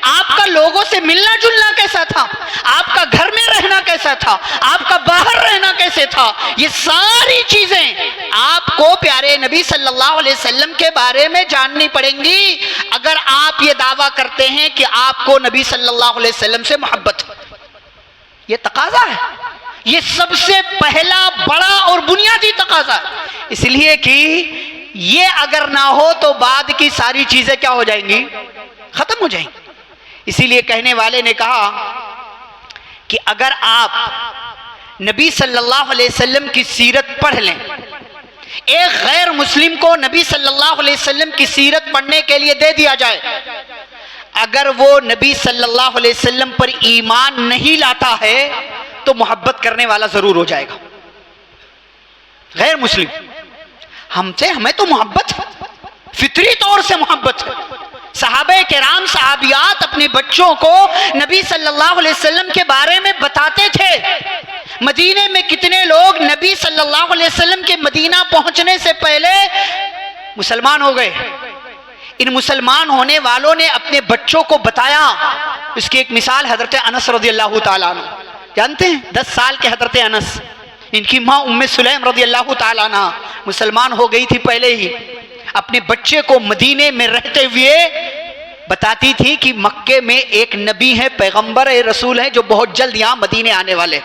आपका लोगों से मिलना जुलना कैसा था, आपका घर में रहना कैसा था, आपका बाहर रहना कैसे था, ये सारी चीजें आपको प्यारे नबी सल्लल्लाहु अलैहि वसल्लम के बारे में जाननी पड़ेंगी अगर आप ये दावा करते हैं कि आपको नबी सल्लल्लाहु अलैहि वसल्लम से मोहब्बत है। ये तकाजा है, ये सबसे पहला बड़ा और बुनियादी तकाजा है, इसलिए कि ये अगर ना हो तो बाद की सारी चीजें क्या हो जाएंगी, खत्म हो जाएंगी। इसीलिए कहने वाले ने कहा कि अगर आप नबी सल्लल्लाहु अलैहि वसल्लम की सीरत पढ़ लें, एक गैर मुस्लिम को नबी सल्लल्लाहु अलैहि वसल्लम की सीरत पढ़ने के लिए दे दिया जाए, अगर वो नबी सल्लल्लाहु अलैहि वसल्लम पर ईमान नहीं लाता है तो मोहब्बत करने वाला जरूर हो जाएगा। गैर मुस्लिम हमसे, हमें तो मोहब्बत है, फितरी तौर से मोहब्बत है। सहाबे किराम सहाबियात अपने बच्चों को नबी सल्लल्लाहु अलैहि वसल्लम के बारे में बताते थे। मदीने में कितने लोग नबी सल्लल्लाहु अलैहि वसल्लम के मदीना पहुंचने से पहले मुसलमान हो गए। इन मुसलमान होने वालों ने अपने बच्चों को बताया। इसकी एक मिसाल हजरत अनस रज़ियल्लाहु ताला अन्हु, जानते हैं 10 साल के हजरत अनस, इनकी माँ उम्मे सुलैम रज़ियल्लाहु ताला अन्हा मुसलमान हो गई थी पहले ही। अपने बच्चे को मदीने में रहते हुए बताती थी कि मक्के में एक नबी है, पैगंबर है, रसूल है जो बहुत जल्द यहाँ मदीने आने वाले।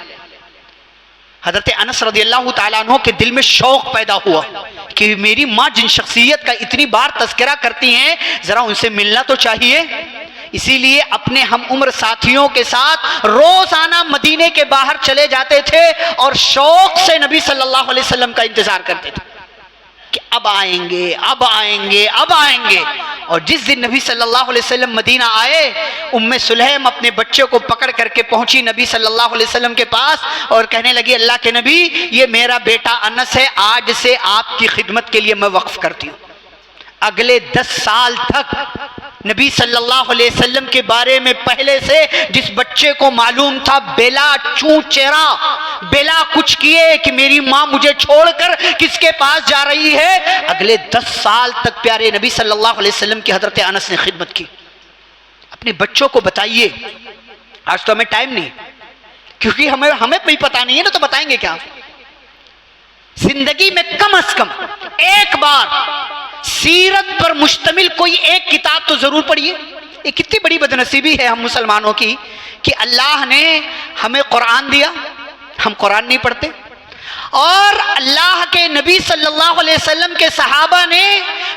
हजरत अनस रज़ियल्लाहु ताला अन्हु के दिल में शौक पैदा हुआ कि मेरी माँ जिन शख्सियत का इतनी बार तज़किरा करती हैं, जरा उनसे मिलना तो चाहिए। इसीलिए अपने हम उम्र साथियों के साथ रोजाना मदीने के बाहर चले जाते थे और शौक से नबी सल्लल्लाहु अलैहि वसल्लम का इंतजार करते थे कि अब आएंगे, अब आएंगे, अब आएंगे। और जिस दिन नबी सल्लल्लाहु अलैहि वसल्लम मदीना आए, उम्मे सुलैम अपने बच्चे को पकड़ करके पहुंची नबी सल्लल्लाहु अलैहि वसल्लम के पास और कहने लगी, अल्लाह के नबी, ये मेरा बेटा अनस है, आज से आपकी खिदमत के लिए मैं वक्फ करती हूँ। अगले 10 साल तक नबी सल्लल्लाहु अलैहि वसल्लम के बारे में पहले से जिस बच्चे को मालूम था बेला चूं चेहरा, बेला कुछ किए कि मेरी माँ मुझे छोड़कर किसके पास जा रही है, अगले 10 साल तक प्यारे नबी सल्लल्लाहु अलैहि वसल्लम की हजरत अनस ने खिदमत की। अपने बच्चों को बताइए। आज तो हमें टाइम नहीं, क्योंकि हमें भी पता नहीं है ना, तो बताएंगे क्या। जिंदगी में कम से कम एक बार सीरत पर मुश्तमिल कोई एक किताब तो जरूर पढ़िए। ये कितनी बड़ी बदनसीबी है हम मुसलमानों की कि अल्लाह ने हमें कुरान दिया, हम कुरान नहीं पढ़ते, और अल्लाह के नबी सल्लल्लाहु अलैहि वसल्लम के सहाबा ने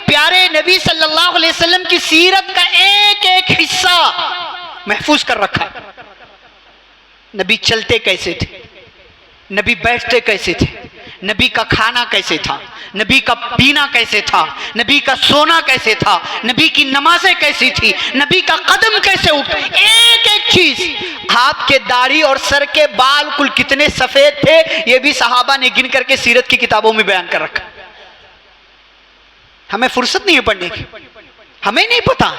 प्यारे नबी सल्लल्लाहु अलैहि वसल्लम की सीरत का एक एक हिस्सा महफूज कर रखा। नबी चलते कैसे थे, नबी बैठते कैसे थे, नबी का खाना कैसे था, नबी का पीना कैसे था, नबी का सोना कैसे था, नबी की नमाजें कैसी थी, नबी का कदम कैसे उठ, एक एक चीज। आपके दाढ़ी और सर के बाल कुल कितने सफेद थे, ये भी सहाबा ने गिन करके सीरत की किताबों में बयान कर रखा। हमें फुर्सत नहीं है पढ़ने की, हमें नहीं पता,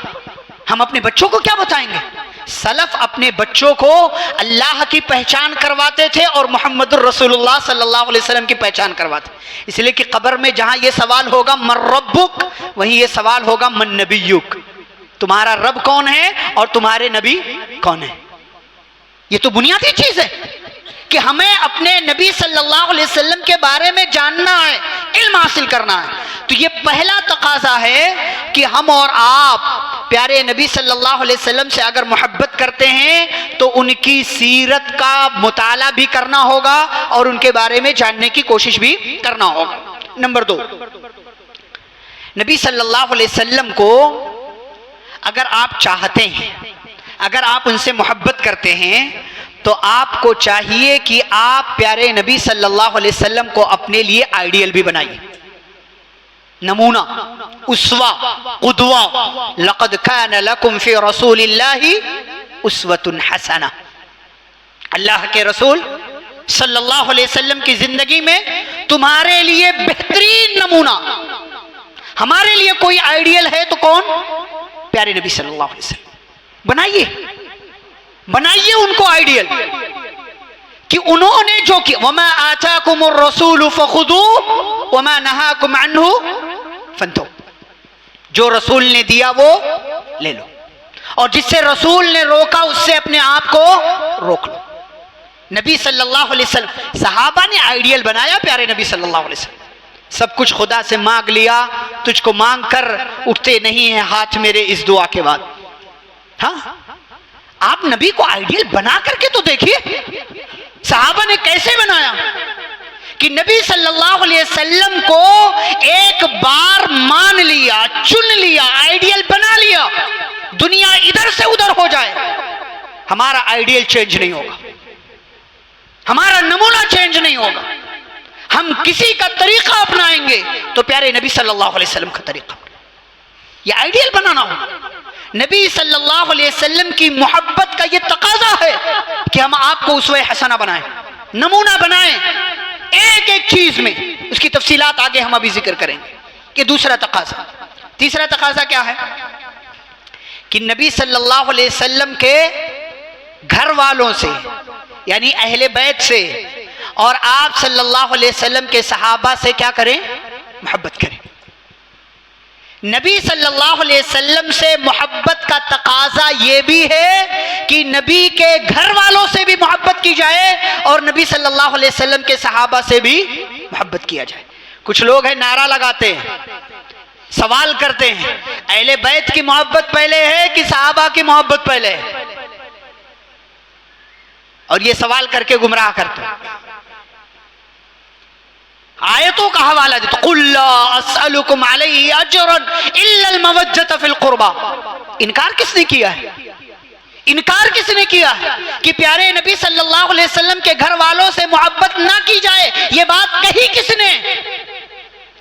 हम अपने बच्चों को क्या बताएंगे। सलफ अपने बच्चों को अल्लाह की पहचान करवाते थे और मोहम्मदुर रसूलुल्लाह सल्लल्लाहु अलैहि वसल्लम की पहचान करवाते। इसलिए कि कब्र में जहां ये सवाल होगा मन रब्बुक, वहीं ये सवाल होगा मन नबियुक, तुम्हारा रब कौन है और तुम्हारे नबी कौन है। ये तो बुनियादी चीज है कि हमें अपने नबी सल्लल्लाहु अलैहि वसल्लम के बारे में जानना है, इल्म हासिल करना है। तो ये पहला तकाजा है कि हम और आप प्यारे नबी सल्लल्लाहु अलैहि वसल्लम से अगर मोहब्बत करते हैं तो उनकी सीरत का मुताला भी करना होगा और उनके बारे में जानने की कोशिश भी करना होगा। नंबर 2, नबी सल्लल्लाहु अलैहि वसल्लम को अगर आप चाहते हैं, अगर आप उनसे मोहब्बत करते हैं, तो आपको चाहिए कि आप प्यारे नबी सल्लल्लाहु अलैहि वसल्लम को अपने लिए आइडियल भी बनाइए, नमूना, उस्वा, कुदवा। लक़द कान लकुम फी रसूलिल्लाहि उस्वतुन हसना। अल्लाह के रसूल सल्लल्लाहु अलैहि वसल्लम की जिंदगी में तुम्हारे लिए बेहतरीन नमूना। हमारे लिए कोई आइडियल है तो कौन? प्यारे नबी सल्लल्लाहु अलैहि वसल्लम। बनाइए, बनाइए उनको आइडियल कि उन्होंने जो किया, वमा आताकुमुर रसूलु फखुदू वमा नहाकुम अन्हु फंतो, जो रसूल ने दिया वो ले लो, और जिससे रसूल ने रोका उससे अपने आप को रोक लो। नबी सल्लल्लाहु अलैहि वसल्लम, सहाबा ने आइडियल बनाया प्यारे नबी सल्लल्लाहु अलैहि वसल्लम। सब कुछ खुदा से मांग लिया, तुझको मांग कर उठते नहीं है हाथ मेरे इस दुआ के बाद। हाँ, आप नबी को आइडियल बना करके तो देखिए, सहाबा ने कैसे बनाया कि नबी सल्लल्लाहु अलैहि वसल्लम को एक बार मान लिया, चुन लिया, आइडियल बना लिया, दुनिया इधर से उधर हो जाए, हमारा आइडियल चेंज नहीं होगा, हमारा नमूना चेंज नहीं होगा। हम किसी का तरीका अपनाएंगे तो प्यारे नबी सल्लल्लाहु अलैहि वसल्लम का तरीका, ये आइडियल बनाना होगा। नबी सल्लल्लाहु अलैहि वसल्लम की मोहब्बत का ये तकाजा है कि हम आपको उसवे हसना बनाएं, नमूना बनाएं, एक एक चीज में। उसकी तफसीलात आगे हम अभी जिक्र करेंगे। कि दूसरा तकाजा। तीसरा तकाजा क्या है कि नबी सल्लल्लाहु अलैहि वसल्लम के घर वालों से यानी अहले बैत से और आप सल्लल्लाहु अलैहि वसल्लम के सहाबा से क्या करें? मोहब्बत करें। नबी सल्लल्लाहु अलैहि वसल्लम से मोहब्बत का तकाजा ये भी है कि नबी के घर वालों से भी मोहब्बत की जाए और नबी सल्लल्लाहु अलैहि वसल्लम के सहाबा से भी मोहब्बत किया जाए। कुछ लोग हैं नारा लगाते हैं, सवाल करते हैं, अहले बैत की मोहब्बत पहले है कि सहाबा की मोहब्बत पहले है? और ये सवाल करके गुमराह करते हैं। आयतों का हवाला देते, कुल ला अस्अलुकुम अलैहि अजरन इल्ला अल-मवज्जत फिल कुर्बा। इनकार किसने किया है? इनकार किसने किया है कि प्यारे नबी सल्लल्लाहु अलैहि वसल्लम के घर वालों से मोहब्बत ना की जाए? ये बात कही किसने?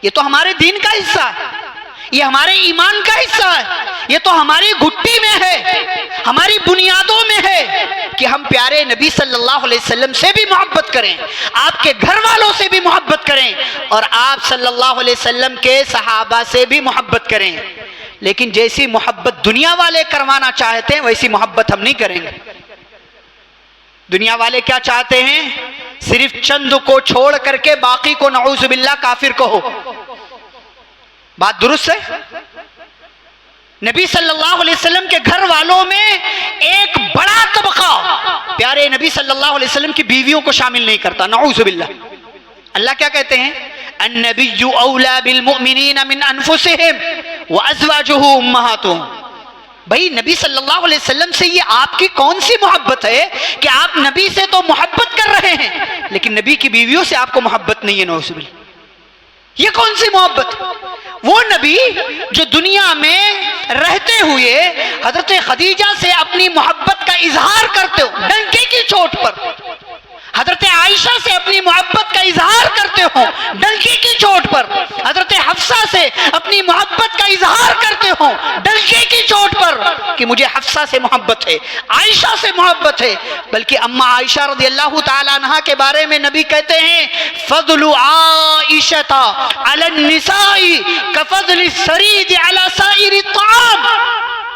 ये तो हमारे दीन का हिस्सा है, ये हमारे ईमान का हिस्सा है, ये तो हमारी घुट्टी में है, हमारी बुनियादों में है कि हम प्यारे नबी सल्लल्लाहु अलैहि वसल्लम से भी मोहब्बत करें, आपके घर वालों से भी मोहब्बत करें और आप सल्लल्लाहु अलैहि वसल्लम के सहाबा से भी मोहब्बत करें। लेकिन जैसी मोहब्बत दुनिया वाले करवाना चाहते हैं वैसी मोहब्बत हम नहीं करेंगे। दुनिया वाले क्या चाहते हैं? सिर्फ चंद को छोड़ करके बाकी को नऊज़ बिल्लाह काफिर कहो। बात दुरुस्त है? नबी सल्लल्लाहु अलैहि वसल्लम के घर वालों में एक बड़ा तबका प्यारे नबी सल्लल्लाहु अलैहि वसल्लम की बीवियों को शामिल नहीं करता, नऊज़ बिल्लाह। अल्लाह क्या कहते हैं? अन्नबिय्यु औला बिल मुमिनीना मिन अनफुसिहिम व अज़वाजुहु उम्महातुहुम। भाई नबी सल्लल्लाहु अलैहि वसल्लम से ये आपकी कौन सी मोहब्बत है कि आप नबी से तो मोहब्बत कर रहे हैं लेकिन नबी की बीवियों से आपको मोहब्बत नहीं है? नऊज़ बिल्लाह, ये कौन सी मोहब्बत? वो नबी जो दुनिया में रहते हुए हजरत खदीजा से अपनी मोहब्बत का इजहार करते हो डंके की चोट पर, हजरत आयशा से अपनी मोहब्बत का इजहार करते हो डंके की चोट पर, हजरत हफ्सा से अपनी मोहब्बत का इजहार करते हो डंके की चोट पर कि मुझे हफ्सा से मोहब्बत है, आयशा से मोहब्बत है। बल्कि अम्मा आयशा रज़ियल्लाहु ताला अन्हा के बारे में नबी कहते हैं, फज़लु आइशता अलन निसाई कफ़ज़लि सरीद अला साइरि ताम,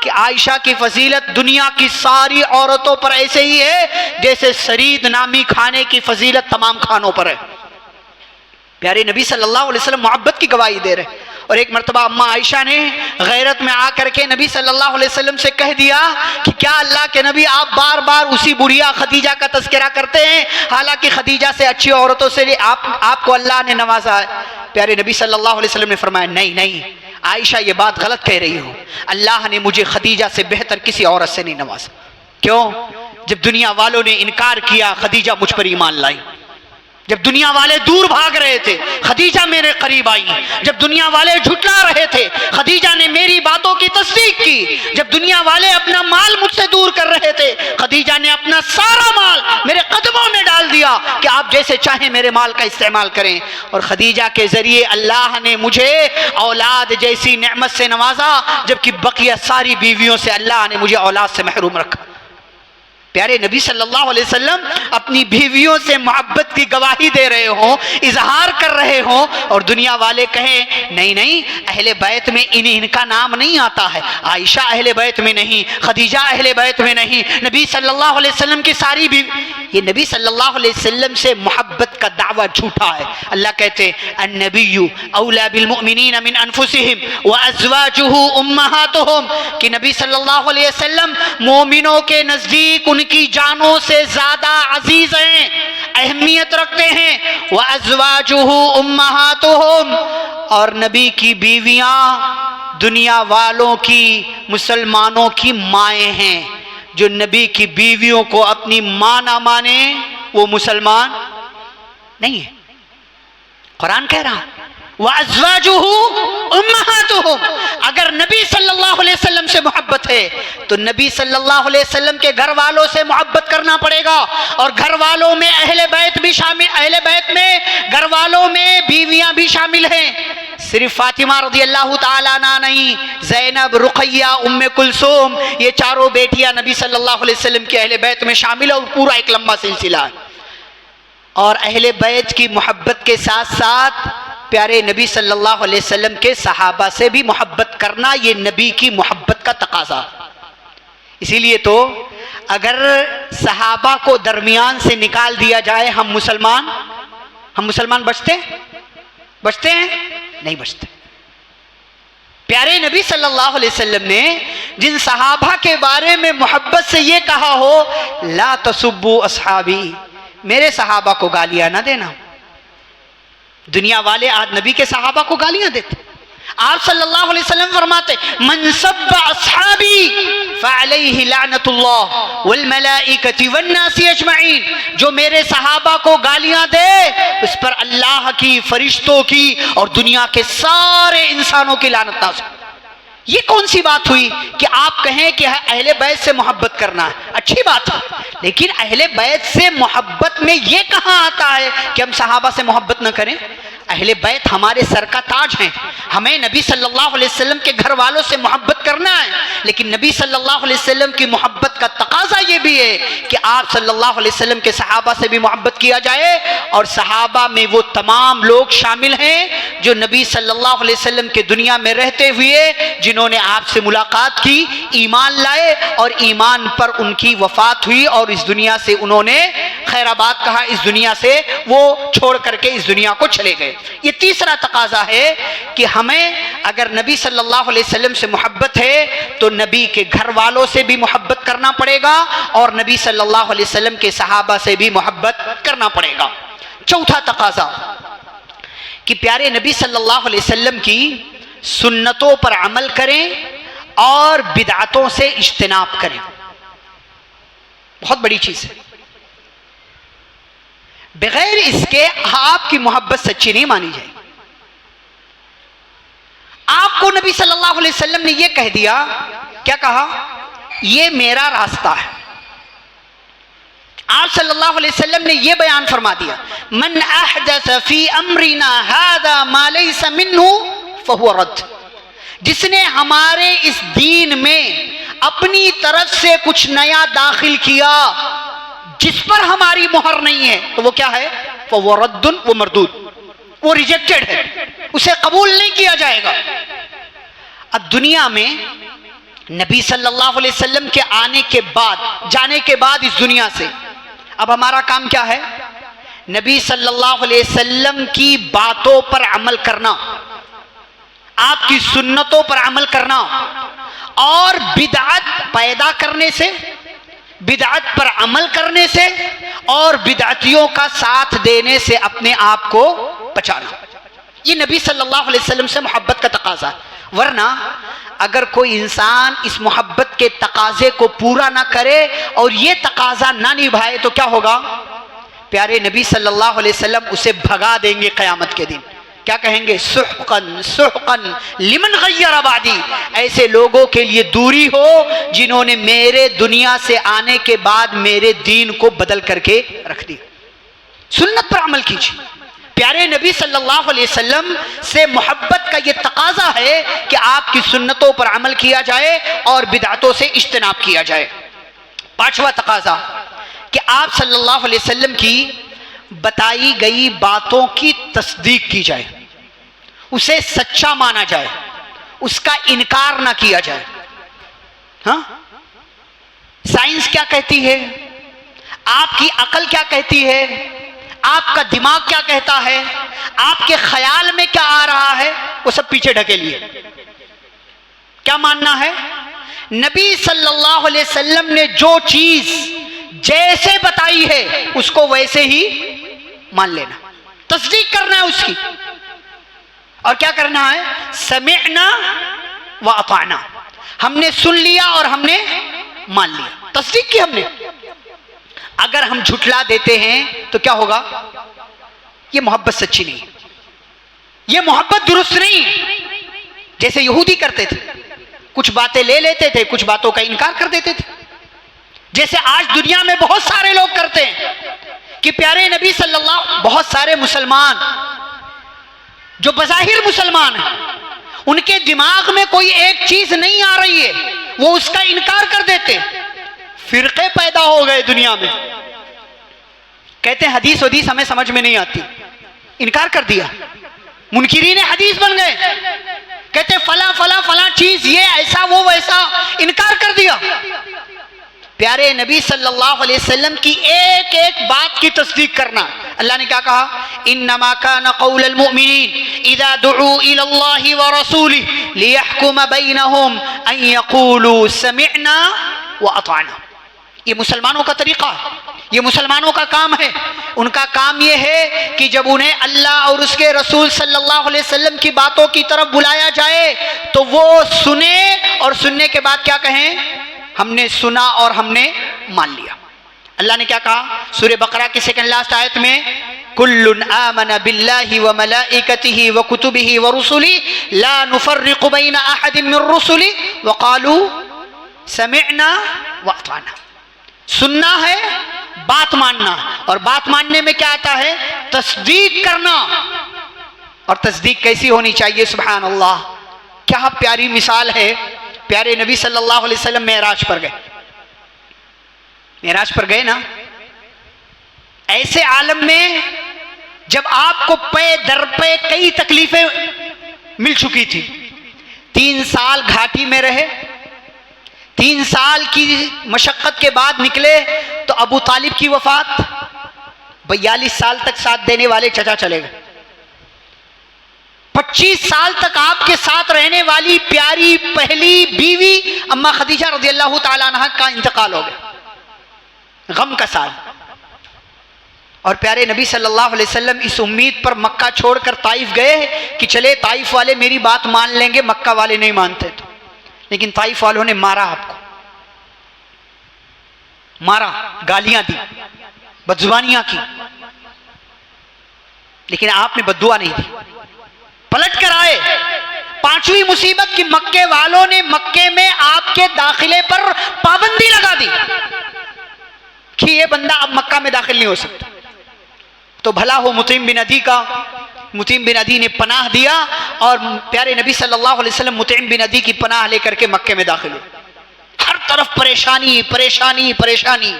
कि आयशा की फजीलत दुनिया की सारी औरतों पर ऐसे ही है जैसे सरीद नामी खाने की फजीलत तमाम खानों पर है। प्यारे नबी सल्लल्लाहु अलैहि वसल्लम मोहब्बत की गवाही दे रहे। और एक मरतबा अम्मा आयशा ने गैरत में आकर के नबी सल्लल्लाहु अलैहि वसल्लम से कह दिया कि क्या अल्लाह के नबी आप बार बार उसी बुढ़िया खदीजा का तज़किरा करते हैं, हालांकि खदीजा से अच्छी औरतों से आपको अल्लाह ने नवाजा है। प्यारे नबी सल्लल्लाहु अलैहि वसल्लम ने फरमाया, नहीं नहीं आयशा ये बात गलत कह रही हो, अल्लाह ने मुझे खदीजा से बेहतर किसी औरत से नहीं नवाजा। क्यों? जब दुनिया वालों ने इनकार किया खदीजा मुझ पर ईमान लाई। जब दुनिया वाले दूर भाग रहे थे खदीजा मेरे करीब आई। जब दुनिया वाले झुटला रहे थे खदीजा ने मेरी बातों की तस्दीक की। जब दुनिया वाले अपना माल मुझसे दूर कर रहे थे खदीजा ने अपना सारा माल मेरे कदमों में डाल दिया कि आप जैसे चाहें मेरे माल का इस्तेमाल करें। और खदीजा के जरिए अल्लाह ने मुझे औलाद जैसी नेमत से नवाजा, जबकि बकिया सारी बीवियों से अल्लाह ने मुझे औलाद से महरूम रखा। प्यारे नबी सल्लल्लाहु अलैहि वसल्लम अपनी बीवियों से मोहब्बत की गवाही दे रहे हो, इजहार कर रहे हो, और दुनिया वाले कहें नहीं नहीं अहले बैत में इनका नाम नहीं आता है, आयशा अहले बैत में नहीं, खदीजा अहले बैत में नहीं, नबी सल्लल्लाहु अलैहि वसल्लम की सारी बीवी। ये नबी सल्लल्लाहु अलैहि वसल्लम से मोहब्बत का दावा झूठा है। अल्लाह कहते अन्नबिय्यु औला बिल मुमिनीन मिन अनफुसिहिम व अज़वाजुहु उम्महातुहुम, कि नबी सल्लल्लाहु अलैहि वसल्लम मोमिनों के नजदीक उनकी जानों से ज्यादा अजीज हैं, अहमियत रखते हैं। व अज़वाजुहु उम्महातुहुम, और नबी की बीवियां दुनिया वालों की, मुसलमानों की माएँ हैं। जो नबी की बीवियों को अपनी मां ना माने वो मुसलमान नहीं है। कुरान कह रहा वअज़वाजुहु उम्महातुहुम, अगर नबी सल्लल्लाहु अलैहि वसल्लम से मोहब्बत है तो नबी सल्लल्लाहु अलैहि वसल्लम के घर वालों से मोहब्बत करना पड़ेगा। और घर वालों में अहले बैत भी शामिल, अहले बैत में घर वालों में बीवियां भी शामिल हैं। सिर्फ फातिमा रज़ियल्लाहु ताला अन्हा नहीं, ज़ैनब, रुक़ैया, उम्मे कुलसूम, ये चारों बेटियां नबी सल्लल्लाहु अलैहि वसल्लम के अहले बैत में शामिल है, और पूरा एक लंबा सिलसिला है। और अहले बैत की मोहब्बत के साथ साथ प्यारे नबी सल्लल्लाहु अलैहि वसल्लम के सहाबा से भी मोहब्बत करना, ये नबी की मोहब्बत का तकाजा। इसीलिए तो अगर सहाबा को दरमियान से निकाल दिया जाए, हम मुसलमान बचते हैं? नहीं बचते। प्यारे नबी सल्लल्लाहु अलैहि वसल्लम ने जिन सहाबा के बारे में मोहब्बत से ये कहा हो, ला तसुब्बु अस्हाबी, मेरे सहाबा को गालियां ना देना। दुनिया वाले आज नबी के सहाबा को गालियां देते। आप सल्लल्लाहु अलैहि वसल्लम फरमाते मन सब्बा अस्हाबी फअलैहि लानतुल्लाह वल मलाइकति वन नासी अजमईन, जो मेरे सहाबा को गालियां दे उस पर अल्लाह की, फरिश्तों की और दुनिया के सारे इंसानों की लानत नाज़िल। ये कौन सी बात हुई कि आप कहें कि अहले बैत से मोहब्बत करना है? अच्छी बात है, लेकिन अहले बैत से मोहब्बत में ये कहाँ आता है कि हम सहाबा से मोहब्बत न करें? अहले बैत हमारे सर का ताज हैं, हमें नबी सल्लल्लाहु अलैहि वसल्लम के घर वालों से मोहब्बत करना है। लेकिन नबी सल्लल्लाहु अलैहि वसल्लम की मोहब्बत का तकाजा ये भी है कि आप सल्लल्लाहु अलैहि वसल्लम के सहाबा से भी मोहब्बत किया जाए। और सहाबा में वो तमाम लोग शामिल हैं जो नबी सल्लल्लाहु अलैहि वसल्लम के दुनिया में रहते हुए जिन्होंने आपसे मुलाकात की, ईमान लाए और ईमान पर उनकी वफात हुई और इस दुनिया से उन्होंने खैराबाद कहा, इस दुनिया से वो छोड़ करके इस दुनिया को चले गए। ये तीसरा तकाजा है कि हमें अगर नबी सल्लल्लाहु अलैहि वसल्लम से मोहब्बत है तो नबी के घर वालों से भी मोहब्बत करना पड़ेगा और नबी सल्लल्लाहु अलैहि वसल्लम के सहाबा से भी मोहब्बत करना पड़ेगा। चौथा तकाजा कि प्यारे नबी सल्लल्लाहु अलैहि वसल्लम की सुन्नतों पर अमल करें और बिदअतों से इज्तिनाब करें। बहुत बड़ी चीज है, बगैर इसके आपकी मोहब्बत सच्ची नहीं मानी जाएगी। आपको नबी सल्लल्लाहु अलैहि वसल्लम ने यह कह दिया, क्या कहा? यह मेरा रास्ता है। आप सल्लल्लाहु अलैहि वसल्लम ने यह बयान फरमा दिया, मन अहदस फी अमरिना हादा मा लैसा मिन्हु फहुव रद्द। जिसने हमारे इस दीन में अपनी तरफ से कुछ नया दाखिल किया जिस पर हमारी मोहर नहीं है तो वो क्या है? वो रद्दुन, वो मरदूद, वो रिजेक्टेड है, उसे कबूल नहीं किया जाएगा। अब दुनिया में नबी सल्लल्लाहु अलैहि वसल्लम के आने के बाद, जाने के बाद इस दुनिया से अब हमारा काम क्या है? नबी सल्लल्लाहु अलैहि वसल्लम की बातों पर अमल करना, आपकी सुन्नतों पर अमल करना और बिदअत पैदा करने से, बिदअत पर अमल करने से और बिदअतियों का साथ देने से अपने आप को बचाना। ये नबी सल्लल्लाहु अलैहि वसल्लम से मोहब्बत का तकाजा है। वरना अगर कोई इंसान इस मोहब्बत के तकाजे को पूरा ना करे और ये तकाजा ना निभाए तो क्या होगा? प्यारे नबी सल्लल्लाहु अलैहि वसल्लम उसे भगा देंगे क़यामत के दिन। क्या कहेंगे? सुहक़न सुहक़न लिमन गय्यर बादी, ऐसे लोगों के लिए दूरी हो जिन्होंने मेरे दुनिया से आने के बाद मेरे दीन को बदल करके रख दिया। सुन्नत पर अमल कीजिए। प्यारे नबी सल्लल्लाहु अलैहि वसल्लम से मोहब्बत का ये तकाजा है कि आपकी सुन्नतों पर अमल किया जाए और बिदअतों से इज्तिनाब किया जाए। पांचवा तकाजा कि आप सल्लल्लाहु अलैहि वसल्लम की बताई गई बातों की तस्दीक की जाए, उसे सच्चा माना जाए, उसका इनकार ना किया जाए। हाँ, साइंस क्या कहती है, आपकी अकल क्या कहती है, आपका दिमाग क्या कहता है, आपके ख्याल में क्या आ रहा है, वो सब पीछे ढकेलिए। क्या मानना है? नबी सल्लल्लाहु अलैहि वसल्लम ने जो चीज जैसे बताई है उसको वैसे ही मान लेना, तस्दीक करना है उसकी। और क्या करना है? समिअना व अताना, हमने सुन लिया और हमने मान लिया, तस्दीक की हमने। अगर हम झुठला देते हैं तो क्या होगा? ये मोहब्बत सच्ची नहीं, ये मोहब्बत दुरुस्त नहीं। जैसे यहूदी करते थे, कुछ बातें ले लेते थे, कुछ बातों का इनकार कर देते थे। जैसे आज दुनिया में बहुत सारे लोग करते हैं कि प्यारे नबी सल्लल्लाहु, बहुत सारे मुसलमान जो बज़ाहिर मुसलमान हैं, उनके दिमाग में कोई एक चीज नहीं आ रही है, वो उसका इनकार कर देते। फिरके पैदा हो गए दुनिया में, कहते हैं हदीस वदीस हमें समझ में नहीं आती, इनकार कर दिया। मुनकिरीन हदीस बन गए, कहते फला फला फला चीज, ये ऐसा वो वैसा, इनकार कर दिया। प्यारे नबी सल्लल्लाहु अलैहि वसल्लम की एक एक बात की तस्दीक करना। अल्लाह ने क्या कहा? इन्नमा कान क़ौलुल मुमिनीन इज़ा दुऊ इलल्लाहि व रसूलिहि लियहकुम बैनहुम अन यक़ूलू समिअना व अताना। ये मुसलमानों का तरीका है, ये मुसलमानों का काम है। उनका काम ये है कि जब उन्हें अल्लाह और उसके रसूल सल्लल्लाहु अलैहि वसल्लम की बातों की तरफ बुलाया जाए तो वो सुने, और सुनने के बाद क्या कहें? हमने सुना और हमने मान लिया। अल्लाह ने क्या कहा सूरह बकरा की सेकंड लास्ट आयत में? कुल्लुन आमन बिल्लाहि व मलाइकतिहि व कुतुबिहि व रुसुलिहि ला नुफर्रिकु बैन अहदिन मिन रुसुलिहि व क़ालू समिअना व अताना। सुनना है, बात मानना, और बात मानने में क्या आता है? तस्दीक करना। और तस्दीक कैसी होनी चाहिए? सुभान अल्लाह, क्या प्यारी मिसाल है। प्यारे नबी सल्लल्लाहु अलैहि वसल्लम मेराज पर गए, मेराज पर गए ना, ऐसे आलम में जब आपको पे दर पे कई तकलीफें मिल चुकी थी। 3 साल घाटी में रहे, 3 साल की मशक्कत के बाद निकले तो अबू तालिब की वफात, 42 साल तक साथ देने वाले चचा चले गए, 25 साल तक आपके साथ रहने वाली प्यारी पहली बीवी अम्मा खदीजा रज़ियल्लाहु ताला अन्हा का इंतकाल हो गया, गम का साल। और प्यारे नबी सल्लल्लाहु अलैहि वसल्लम इस उम्मीद पर मक्का छोड़कर ताइफ गए कि चले ताइफ वाले मेरी बात मान लेंगे, मक्का वाले नहीं मानते तो। लेकिन ताइफ वालों ने मारा, आपको मारा, गालियां दी, बदजुबानियां की, लेकिन आपने बद्दुआ नहीं दी, पलट कर आए। 5वीं मुसीबत की मक्के वालों ने मक्के में आपके दाखिले पर पाबंदी लगा दी कि ये बंदा अब मक्का में दाखिल नहीं हो सकता। तो भला हो मुतीम बिन अदी का, मुतीम बिन अदी ने पनाह दिया और प्यारे नबी सल्लल्लाहु अलैहि वसल्लम मुतीम बिन अदी की पनाह लेकर के मक्के में दाखिल हुए। हर तरफ परेशानी परेशानी परेशानी।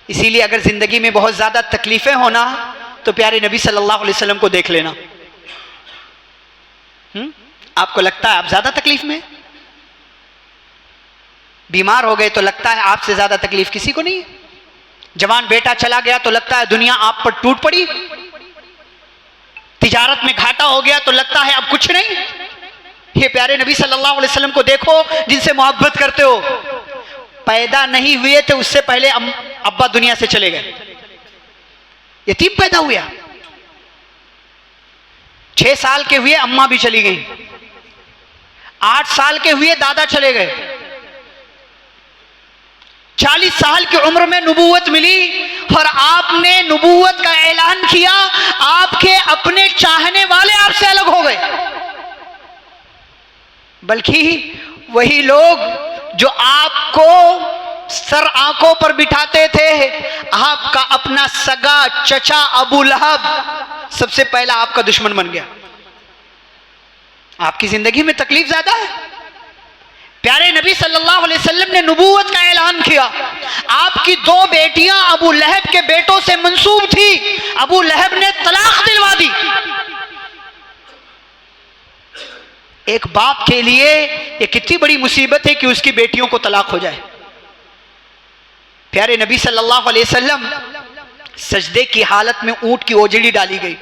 इसीलिए अगर जिंदगी में बहुत ज्यादा तकलीफें होना तो प्यारे नबी सल्लल्लाहु अलैहि वसल्लम को देख लेना। आपको लगता है आप ज्यादा तकलीफ में, बीमार हो गए तो लगता है आपसे ज्यादा तकलीफ किसी को नहीं है, जवान बेटा चला गया तो लगता है दुनिया आप पर टूट पड़ी, तिजारत में घाटा हो गया तो लगता है अब कुछ नहीं। ये प्यारे नबी सल्लल्लाहु अलैहि वसल्लम को देखो जिनसे मोहब्बत करते हो, पैदा नहीं हुए थे उससे पहले अब्बा दुनिया से चले गए, यतीम पैदा हुआ, 6 साल के हुए अम्मा भी चली गई, 8 साल के हुए दादा चले गए, 40 साल की उम्र में नबूवत मिली और आपने नबूवत का ऐलान किया, आपके अपने चाहने वाले आपसे अलग हो गए। बल्कि वही लोग जो आपको सर आंखों पर बिठाते थे, आपका अपना सगा चचा अबू लहब सबसे पहला आपका दुश्मन बन गया। आपकी जिंदगी में तकलीफ ज्यादा है। प्यारे नबी सल्लल्लाहु अलैहि वसल्लम ने नबूवत का ऐलान किया आपकी 2 बेटियां अबू लहब के बेटों से मंसूब थी, अबू लहब ने तलाक दिलवा दी। एक बाप के लिए ये कितनी बड़ी मुसीबत है कि उसकी बेटियों को तलाक हो जाए। प्यारे नबी सल्लल्लाहु अलैहि वसल्लम सजदे की हालत में ऊंट की ओजड़ी डाली गई,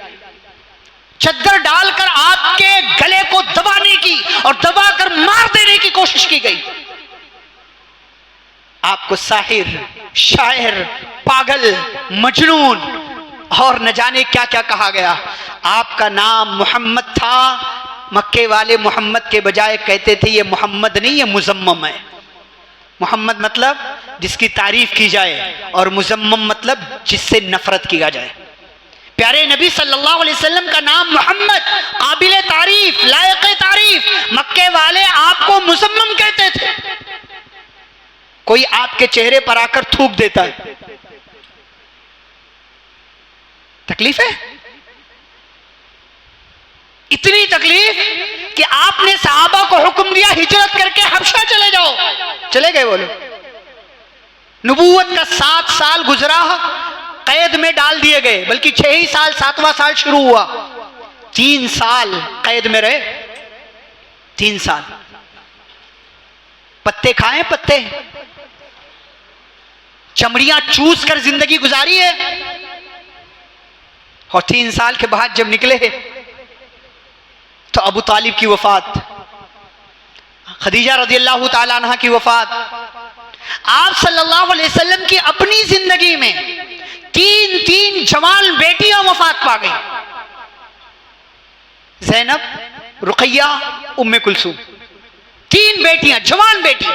चद्दर डालकर आपके गले को दबाने की और दबाकर मार देने की कोशिश की गई। आपको साहिर, शायर, पागल, मजनून और न जाने क्या क्या कहा गया। आपका नाम मोहम्मद था, मक्के वाले मोहम्मद के बजाय कहते थे ये मोहम्मद नहीं ये मुजम्मम है। मोहम्मद मतलब जिसकी तारीफ की जाए और मुजम्मम मतलब जिससे नफरत किया जाए। प्यारे नबी सल्लल्लाहु अलैहि वसल्लम का नाम मोहम्मद, काबिल तारीफ, लायक तारीफ। मक्के वाले आपको मुजम्मम कहते थे। कोई आपके चेहरे पर आकर थूक देता है, तकलीफ है, इतनी तकलीफ कि आपने सहाबा को हुक्म दिया हिजरत करके हबशा चले जाओ। चले गए वो लोग। नबूवत का 7 साल गुजरा, कैद में डाल दिए गए, बल्कि 6 ही साल, 7वां साल शुरू हुआ। 3 साल कैद में रहे, 3 साल पत्ते खाए, पत्ते चमड़ियां चूस कर जिंदगी गुजारी है। और 3 साल के बाद जब निकले तो अबू तालिब की वफात, खदीजा रज़ियल्लाहु ताला अन्हा की वफात। आप सल्लल्लाहु अलैहि वसल्लम की अपनी जिंदगी में 3 जवान बेटियां वफात पा गई। ज़ैनब, रुक़ैया, उम्मे कुलसूम, 3 बेटियां, जवान बेटी।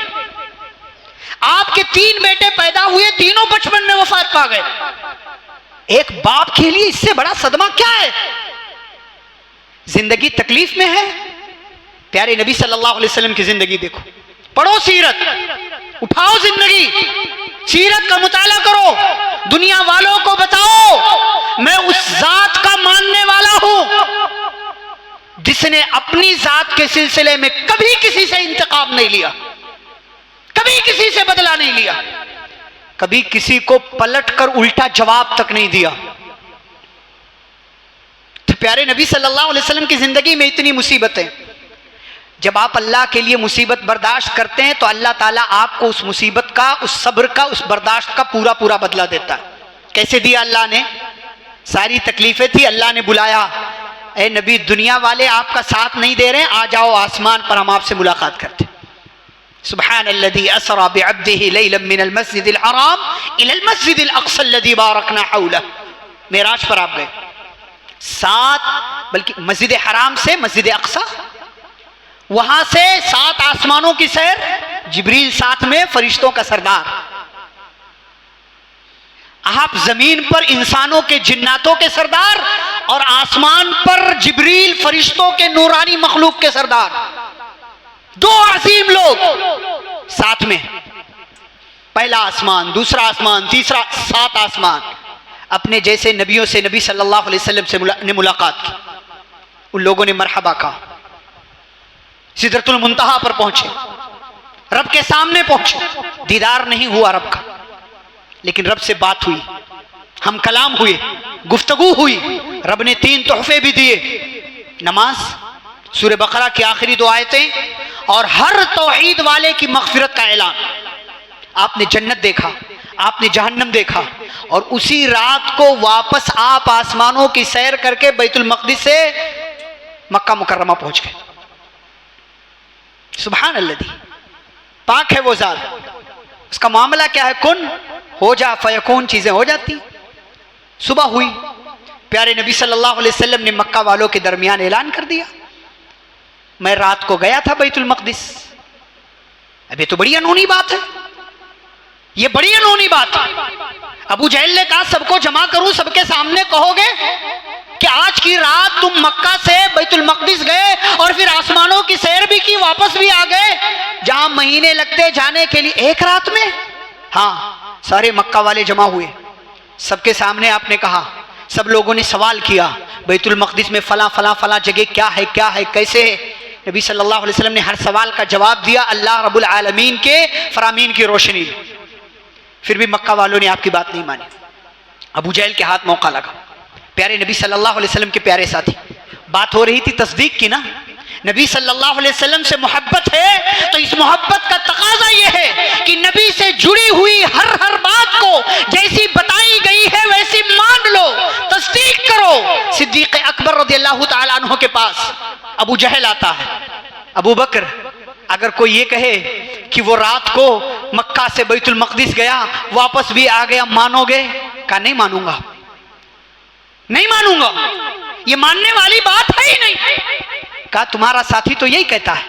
आपके 3 बेटे पैदा हुए, तीनों बचपन में वफात पा गए। एक बाप के लिए इससे बड़ा सदमा क्या है? जिंदगी तकलीफ में है। प्यारे नबी सल्लल्लाहु अलैहि वसल्लम की जिंदगी देखो, पढ़ो सीरत, उठाओ जिंदगी, सीरत का मुताला करो, दुनिया वालों को बताओ मैं उस जात का मानने वाला हूं जिसने अपनी जात के सिलसिले में कभी किसी से इंतकाम नहीं लिया, कभी किसी से बदला नहीं लिया, कभी किसी को पलट कर उल्टा जवाब तक नहीं दिया। तो प्यारे नबी सल्लल्लाहु अलैहि वसल्लम की जिंदगी में इतनी मुसीबतें, जब आप अल्लाह के लिए मुसीबत बर्दाश्त करते हैं तो अल्लाह ताला आपको उस मुसीबत का, उस सब्र का, उस बर्दाश्त का पूरा पूरा बदला देता है। कैसे दिया अल्लाह ने? सारी तकलीफें थी, अल्लाह ने बुलाया, ए नबी दुनिया वाले आपका साथ नहीं दे रहे, आ जाओ आसमान पर, हम आपसे मुलाकात करते। सुब्हानल्लज़ी असरा बिअब्दिही लैलन मिनल मस्जिदिल हराम इलल मस्जिदिल अक़सा अल्लज़ी बारकना हौलह। मेराज पर आप गए, 7 बल्कि मस्जिद हराम से मस्जिद अक़सा, वहां से 7 आसमानों की सैर, जिब्रील साथ में, फरिश्तों का सरदार। आप जमीन पर इंसानों के, जिन्नातों के सरदार, और आसमान पर जिब्रील फरिश्तों के नूरानी मखलूक के सरदार। 2 अजीम लोग साथ में, पहला आसमान, दूसरा आसमान, तीसरा, 7 आसमान। अपने जैसे नबियों से नबी सल्लल्लाहु अलैहि वसल्लम से ने मुलाकात की, उन लोगों ने मरहबा कहा, सिदरतुल मुंतहा पर पहुंचे, रब के सामने पहुंचे। दीदार नहीं हुआ रब का, लेकिन रब से बात हुई, हम कलाम हुए, गुफ्तगू हुई। रब ने 3 तोहफे भी दिए, नमाज, सूरह बकरा की आखिरी 2 आयतें, और हर तौहीद वाले की मग़फ़िरत का ऐलान। आपने जन्नत देखा, आपने जहन्नम देखा, और उसी रात को वापस आप आसमानों की सैर करके बैतुल मक़दिस से मक्का मुकर्रमा पहुंच गए। सुभान अल्लाह, पाक है वो ज़ात, उसका मामला क्या है? कुन हो जा फयकून, चीजें हो जाती। सुबह हुई, प्यारे नबी सल्लल्लाहु अलैहि वसल्लम ने मक्का वालों के दरमियान ऐलान कर दिया, मैं रात को गया था बैतुल मक़दिस। अब ये तो बड़ी अनहोनी बात है, ये बड़ी अनहोनी बात है। अबू जहल ने कहा सबको जमा करूं, सबके सामने कहोगे कि आज की रात तुम मक्का से बैतुल मक़दिस गए और फिर आसमानों की सैर भी की, वापस भी आ गए, जहां महीने लगते जाने के लिए, एक रात में? हाँ, सारे मक्का वाले जमा हुए, सबके सामने आपने कहा, सब लोगों ने सवाल किया, बैतुल मक़दिस में फला फला फला जगह क्या है, क्या है, कैसे है? नबी सल्लल्लाहु अलैहि वसल्लम ने हर सवाल का जवाब दिया अल्लाह रब्बुल आलमीन के फरामीन की रोशनी। फिर भी मक्का वालों ने आपकी बात नहीं मानी। अबू जहल के हाथ मौका लगा। प्यारे नबी सल्लल्लाहु अलैहि वसल्लम के प्यारे साथी, बात हो रही थी तस्दीक की ना। नबी सल्लल्लाहु अलैहि वसल्लम से मोहब्बत है तो इस मोहब्बत का तकाजा यह है कि नबी से जुड़ी हुई हर बात को जैसी बताई गई है वैसी मान लो, तस्दीक करो। सिद्दीक अकबर रज़ियल्लाहु ताला अन्हु के पास अबू जहल आता है। अबू बकर, अगर कोई ये कहे कि वो रात को मक्का से बैतुल मक़दिस गया, वापस भी आ गया, मानोगे? कहा नहीं मानूंगा, नहीं मानूंगा, ये मानने वाली बात है ही नहीं। कहा तुम्हारा साथी तो यही कहता है,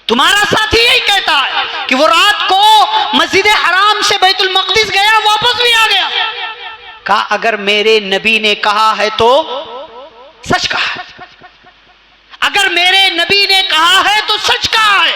तुम्हारा साथी यही कहता है कि वो रात को मस्जिद हराम से बैतुल मक़दिस गया, वापस भी आ गया। कहा अगर मेरे नबी ने कहा है तो सच कहा है, अगर मेरे नबी ने कहा है तो सच कहा है,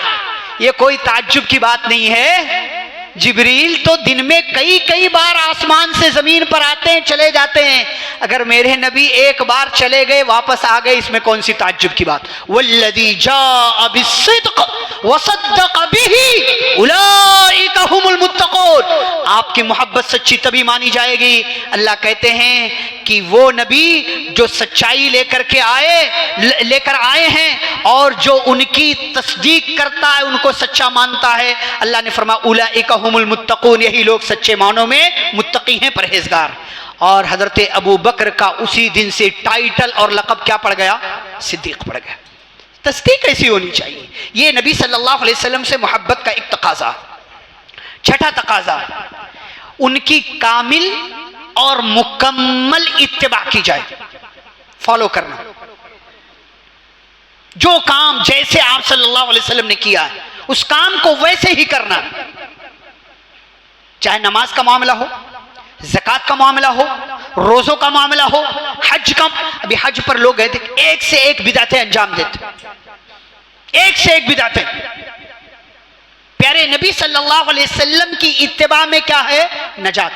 ये कोई ताज्जुब की बात नहीं है। जिब्रील तो दिन में कई बार आसमान से जमीन पर आते हैं, चले जाते हैं। अगर मेरे नबी एक बार चले गए, वापस आ गए, इसमें कौन सी ताज्जुब की बात? वल्लज़ी जाअ बिस्सिद्क़ वसद्दक़ बिही उलाइका हुमुल मुत्तक़ून। आपकी मोहब्बत सच्ची तभी मानी जाएगी। अल्लाह कहते हैं कि वो नबी जो सच्चाई लेकर आए हैं और जो उनकी तस्दीक करता है, उनको सच्चा मानता है। अल्लाह ने फरमाया उलाइका हुमुल मुत्तक़ून, यही लोग सच्चे मानों में मुत्तकी हैं, परहेजगार। और हजरत अबू बकर का उसी दिन से टाइटल और लक़ब क्या पड़ गया? सिद्दीक पड़ गया। तस्दीक कैसी होनी चाहिए? ये नबी सल्लल्लाहु अलैहि वसल्लम से मोहब्बत का एक तकाजा। छठा तकाजा, उनकी कामिल और मुकम्मल इत्तिबा की जाए, फॉलो करना। जो काम जैसे आप सल्लल्लाहु अलैहि वसल्लम ने किया है, उस काम को वैसे ही करना। चाहे नमाज का मामला हो, ज़कात का मामला हो, रोज़ों का मामला हो, हज का। अभी हज पर लोग गए थे, एक से एक बिदातें अंजाम देते, एक से एक बिदातें। प्यारे नबी सल्लल्लाहु अलैहि वसल्लम की इत्तिबा में क्या है? नजात।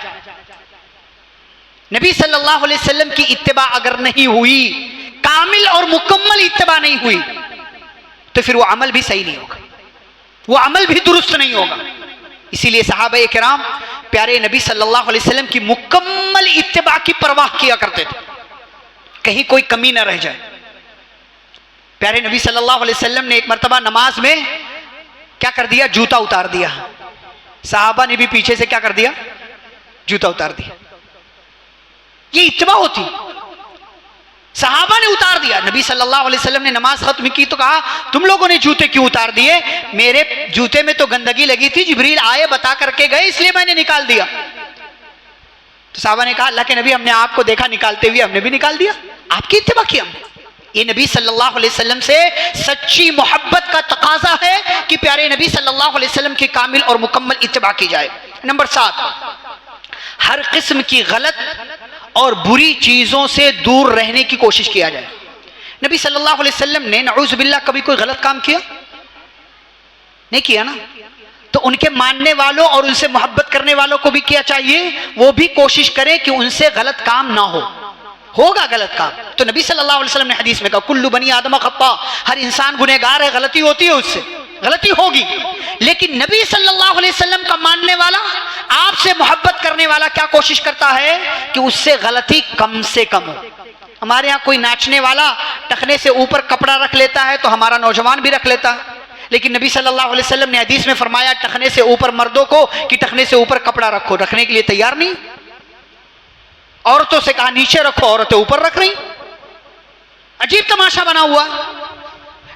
नबी सल्लल्लाहु अलैहि वसल्लम की इत्तिबा अगर नहीं हुई, कामिल और मुकम्मल इत्तिबा नहीं हुई, तो फिर वो अमल भी सही नहीं होगा, वो अमल भी दुरुस्त नहीं होगा। इसीलिए सहाबा किराम प्यारे नबी सल्लल्लाहु अलैहि वसल्लम की मुकम्मल इत्तिबा की परवाह किया करते थे, कहीं कोई कमी ना रह जाए। प्यारे नबी सल्लल्लाहु अलैहि वसल्लम ने एक मर्तबा नमाज में क्या कर दिया? जूता उतार दिया। सहाबा ने भी पीछे से क्या कर दिया? जूता उतार दिया। ये इत्तिबा होती। सहाबा ने उतार दिया। नबी सल्लल्लाहु अलैहि वसल्लम ने नमाज खत्म की तो कहा तुम लोगों ने जूते क्यों उतार दिए? मेरे जूते में तो गंदगी लगी थी, जिब्रील आए बता करके गए, इसलिए मैंने निकाल दिया। तो सहाबा ने कहा अल्लाह के नबी, हमने आपको देखा निकालते हुए, हमने भी निकाल दिया, आपकी इत्तिबा की हमने। ये नबी सल्लल्लाहु अलैहि वसल्लम से सच्ची मोहब्बत का तकाजा है कि प्यारे नबी सल्लल्लाहु अलैहि वसल्लम की कामिल और मुकम्मल इत्तिबा की जाए। नंबर 7, हर किस्म की गलत और बुरी चीजों से दूर रहने की कोशिश किया जाए। नबी सल्लल्लाहु अलैहि वसल्लम ने नऊज़ बिल्लाह कभी कोई गलत काम किया? नहीं किया ना। तो उनके मानने वालों और उनसे मोहब्बत करने वालों को भी क्या चाहिए? वो भी कोशिश करें कि उनसे गलत काम ना हो। होगा गलत काम तो नबी सल्लल्लाहु अलैहि वसल्लम ने हदीस में कहा कुल्लु बनी आदम खत्ता, हर इंसान गुनहगार है, गलती होती है, उससे गलती होगी। लेकिन नबी सल्लल्लाहु अलैहि वसल्लम का मानने वाला, आपसे मोहब्बत करने वाला क्या कोशिश करता है कि उससे गलती कम से कम हो। हमारे यहाँ कोई नाचने वाला टखने से ऊपर कपड़ा रख लेता है तो हमारा नौजवान भी रख लेता है, लेकिन नबी सल्लल्लाहु अलैहि वसल्लम ने हदीस में फरमाया टखने से ऊपर मर्दों को कि टखने से ऊपर कपड़ा रखो, रखने के लिए तैयार नहीं। औरतों से कहा नीचे रखो, औरतें ऊपर रख रही। अजीब तमाशा बना हुआ।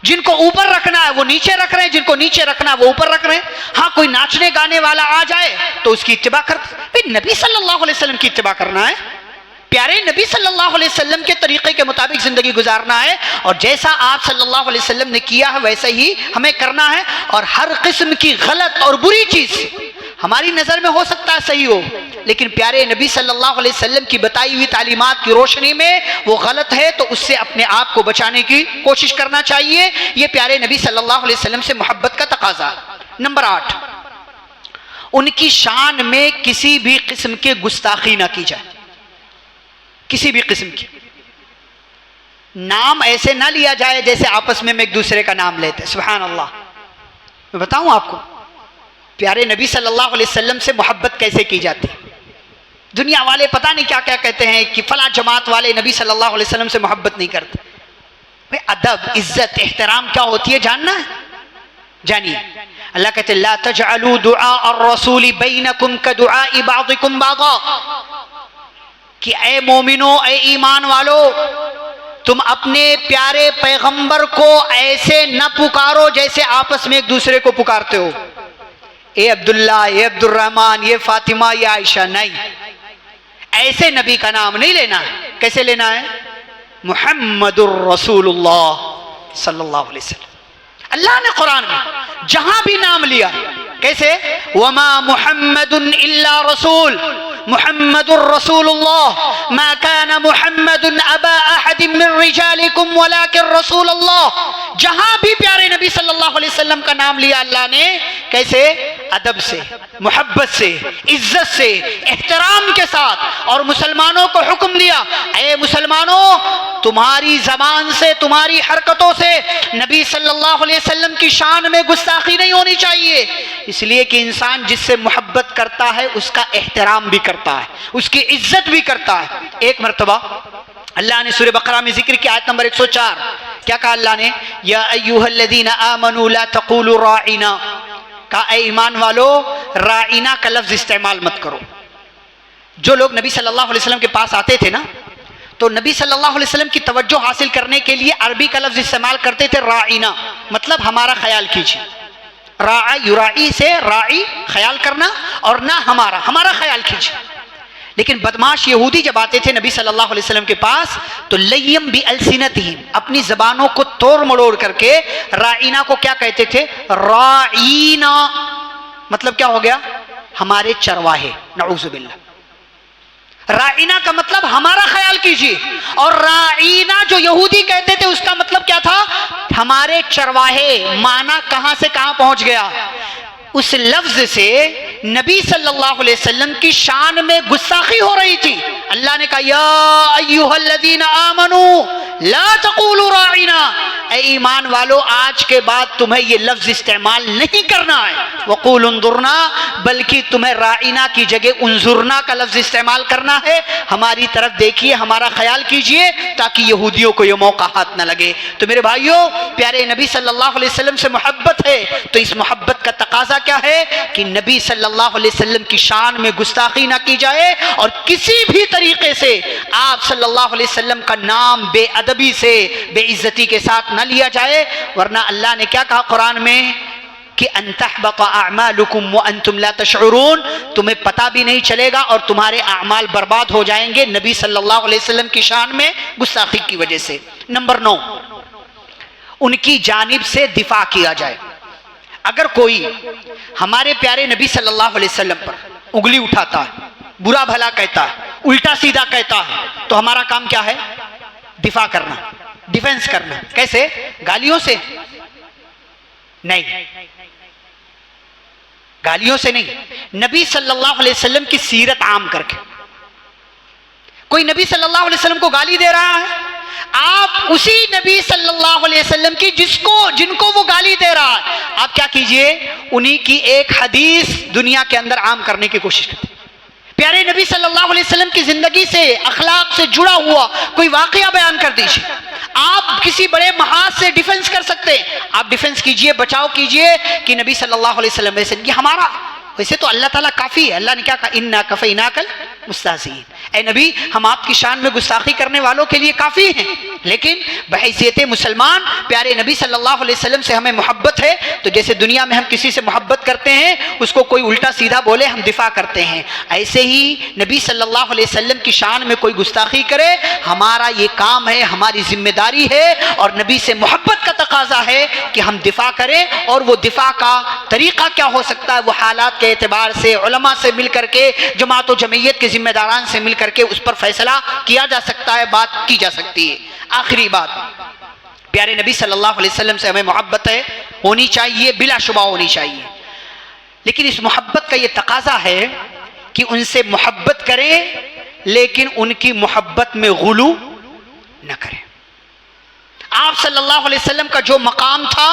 जिनको ऊपर रखना है वो नीचे रख रहे हैं, जिनको नीचे रखना है वो ऊपर रख रहे हैं। हाँ, कोई नाचने गाने वाला आ जाए तो उसकी इत्तिबा कर। भाई नबी सल्लल्लाहु अलैहि वसल्लम की इत्तिबा करना है, प्यारे नबी सल्लल्लाहु अलैहि वसल्लम के तरीके के मुताबिक जिंदगी गुजारना है, और जैसा आप सल्लल्लाहु अलैहि वसल्लम ने किया है वैसे ही हमें करना है। और हर किस्म की गलत और बुरी चीज हमारी नजर में हो सकता है सही हो, लेकिन प्यारे नबी सल्लल्लाहु अलैहि वसल्लम की बताई हुई तालीमात की रोशनी में वो गलत है तो उससे अपने आप को बचाने की कोशिश करना चाहिए। ये प्यारे नबी सल्लल्लाहु अलैहि वसल्लम से मोहब्बत का तकाजा। नंबर 8, उनकी शान में किसी भी किस्म की गुस्ताखी ना की जाए, किसी भी किस्म की। नाम ऐसे ना लिया जाए जैसे आपस में एक दूसरे का नाम लेते। सुभान अल्लाह, मैं बताऊं आपको, प्यारे नबी सल्लल्लाहु अलैहि वसल्लम से मोहब्बत कैसे की जाती। दुनिया वाले पता नहीं क्या क्या कहते हैं कि फला जमात वाले नबी सल्लल्लाहु अलैहि वसल्लम से मोहब्बत नहीं करते। भाई अदब, इज्जत, एहतराम क्या होती है जानना है? जानिए। अल्लाह कहते ला तजअलू दुआ और-रसूली बैनकुम कदुआई बादिकुम बादा, कि ए मोमिनो, ए ईमान वालो, तुम अपने प्यारे पैगंबर को ऐसे न पुकारो जैसे आपस में एक दूसरे को पुकारते हो। ए अब्दुल्ला, ये अब्दुर्रहमान, ये फातिमा, ये आयशा, नहीं, ऐसे नबी का नाम नहीं लेना है। कैसे लेना है? मुहम्मदुर रसूलुल्लाह सल्लल्लाहु अलैहि वसल्लम। अल्लाह ने कुरान में जहां भी नाम लिया, कैसे? वमा मुहम्मदुन इल्ला रसूल मुहम्मदुर रसूलुल्लाह मा काना मुहम्मदुन अबा अहदिम मिन रिजालिकुम वलाकिन रसूलुल्लाह। जहां भी प्यारे नबी सल्लल्लाहु अलैहि वसल्लम का नाम लिया अल्लाह ने, कैसे? अदब से, मोहब्बत से, इज्जत से, एहतराम के साथ। और मुसलमानों को हुक्म दिया, ए मुसलमानों, तुम्हारी जबान से, तुम्हारी हरकतों से नबी सल्लल्लाहु अलैहि वसल्लम की शान में गुस्ताखी नहीं होनी चाहिए। इसलिए कि इंसान जिससे मोहब्बत करता है उसका एहतराम भी करता है, उसकी इज्जत भी करता है। एक मरतबा अल्लाह ने सूरह बकरा में जिक्र किया, आयत नंबर 104, क्या कहा अल्लाह ने? या अय्युहल्लज़ीना आमनू ला तक़ूलू राइना, कहा ए ईमान वालो, राइना का लफ्ज इस्तेमाल मत करो। जो लोग नबी सल्लल्लाहु अलैहि वसल्लम के पास आते थे ना, तो नबी सल्लल्लाहु अलैहि वसल्लम की तवज्जो हासिल करने के लिए अरबी का लफ्ज इस्तेमाल करते थे राइना, मतलब हमारा ख्याल कीजिए। राआ युराई से राई ख्याल करना, और ना हमारा ख्याल कीजिए। लेकिन बदमाश यहूदी जब आते थे नबी सल्लल्लाहु अलैहि वसल्लम के पास, तो लय्यम बि अलसिनतिहिम, अपनी जबानों को तोड़ मड़ोड़ करके राइना को क्या कहते थे? राइना, मतलब क्या हो गया? हमारे चरवाहे। नऊज़ु बिल्लाह। राइना का मतलब हमारा ख्याल कीजिए, और राइना जो यहूदी कहते थे उसका मतलब क्या था? हमारे चरवाहे। माना कहां से कहां पहुंच गया? उस लफ्ज से नबी सल्लल्लाहु अलैहि वसल्लम की शान में गुस्ताखी हो रही थी। अल्लाह ने कहा या अय्युहल्लज़ीना आमनू ला तक़ूलू राइना, ए ईमान वालो, आज के बाद तुम्हें ये लफ्ज इस्तेमाल नहीं करना है। वक़ूलू उन्ज़ुरना, बल्कि तुम्हें राइना की जगह उन्ज़ुरना का लफ्ज इस्तेमाल करना है। हमारी तरफ देखिए, हमारा ख्याल कीजिए, ताकि यहूदियों को यह मौका हाथ न लगे। तो मेरे भाइयों, प्यारे नबी सल्लल्लाहु अलैहि वसल्लम से मोहब्बत है, तो इस मोहब्बत का तकाजा क्या है कि नबी सल्लल्लाहु अलैहि वसल्लम की शान में गुस्ताखी ना की जाए, और किसी भी तरीके से आप सल्लल्लाहु अलैहि वसल्लम का नाम बेअदबी से, बेइज्जती के साथ न लिया जाए। वरना अल्लाह ने क्या कहा कुरान में कि अन तहबत अअमालुकुम व अंतुम ला तशउरून, तुम्हें पता भी नहीं चलेगा और तुम्हारे अमाल बर्बाद हो जाएंगे नबी सल्लल्लाहु अलैहि वसल्लम की शान में गुस्ताखी की वजह से। नंबर 9, उनकी जानिब से दिफा किया जाए। अगर कोई हमारे प्यारे नबी सल्लल्लाहु अलैहि वसल्लम पर उंगली उठाता है, बुरा भला कहता है, उल्टा सीधा कहता है, तो हमारा काम क्या है? दिफा करना, डिफेंस करना। कैसे? गालियों से नहीं, गालियों से नहीं, नबी सल्लल्लाहु अलैहि वसल्लम की सीरत आम करके। कोई नबी सल्लल्लाहु अलैहि वसल्लम को गाली दे रहा है, आप उसी नबी सल्लल्लाहु अलैहि वसल्लम की जिनको वो गाली दे रहा है, आप क्या कीजिए? उन्हीं की एक हदीस दुनिया के अंदर आम करने की कोशिश करते। प्यारे नबी सल्लल्लाहु अलैहि वसल्लम की जिंदगी से, अखलाक से जुड़ा हुआ कोई वाकया बयान कर दीजिए। आप किसी बड़े महाज से डिफेंस कर सकते हैं, आप डिफेंस कीजिए, बचाव कीजिए कि नबी सल्लल्लाहु अलैहि वसल्लम वैसे, ये हमारा, वैसे तो अल्लाह ताला काफी है। अल्लाह ने क्या कहा? इन्ना कफ़ैनाकल मुस्तहज़ीन, ए नबी, हम आपकी शान में गुस्ताखी करने वालों के लिए काफी हैं। लेकिन बहैसियत मुसलमान प्यारे नबी सल्लल्लाहु अलैहि वसल्लम से हमें मोहब्बत है, तो जैसे दुनिया में हम किसी से मोहब्बत करते हैं, उसको कोई उल्टा सीधा बोले हम दिफा करते हैं, ऐसे ही नबी सल्लल्लाहु अलैहि वसल्लम की शान में कोई गुस्ताखी करे, हमारा ये काम है, हमारी जिम्मेदारी है, और नबी से मोहब्बत का तकाजा है कि हम दिफा करें। और वो दिफा का तरीका क्या हो सकता है? वो हालात के एतबार से उलमा से मिल करके, जमात व जमय्यत के जिम्मेदारान से मिल करके उस पर फैसला किया जा सकता है, बात की जा सकती है। आखिरी बात, प्यारे नबी सल्लल्लाहु अलैहि वसल्लम से हमें मोहब्बत है, होनी चाहिए, बिला शुबा होनी चाहिए। लेकिन इस मोहब्बत का ये तकाजा है कि उनसे मोहब्बत करें, लेकिन उनकी मोहब्बत में गुलू न करें। आप सल्लल्लाहु अलैहि वसल्लम का जो मकाम था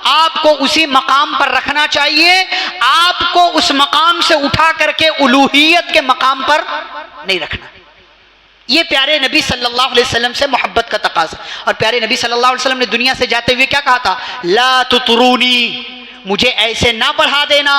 आपको उसी मकाम पर रखना चाहिए, आपको उस मकाम से उठा करके उलूहियत के मकाम पर नहीं रखना। ये प्यारे नबी सल्लल्लाहु अलैहि वसल्लम से मोहब्बत का तकाज़ा। और प्यारे नबी सल्लल्लाहु अलैहि वसल्लम ने दुनिया से जाते हुए क्या कहा था? ला तुतरूनी, मुझे ऐसे ना बढ़ा देना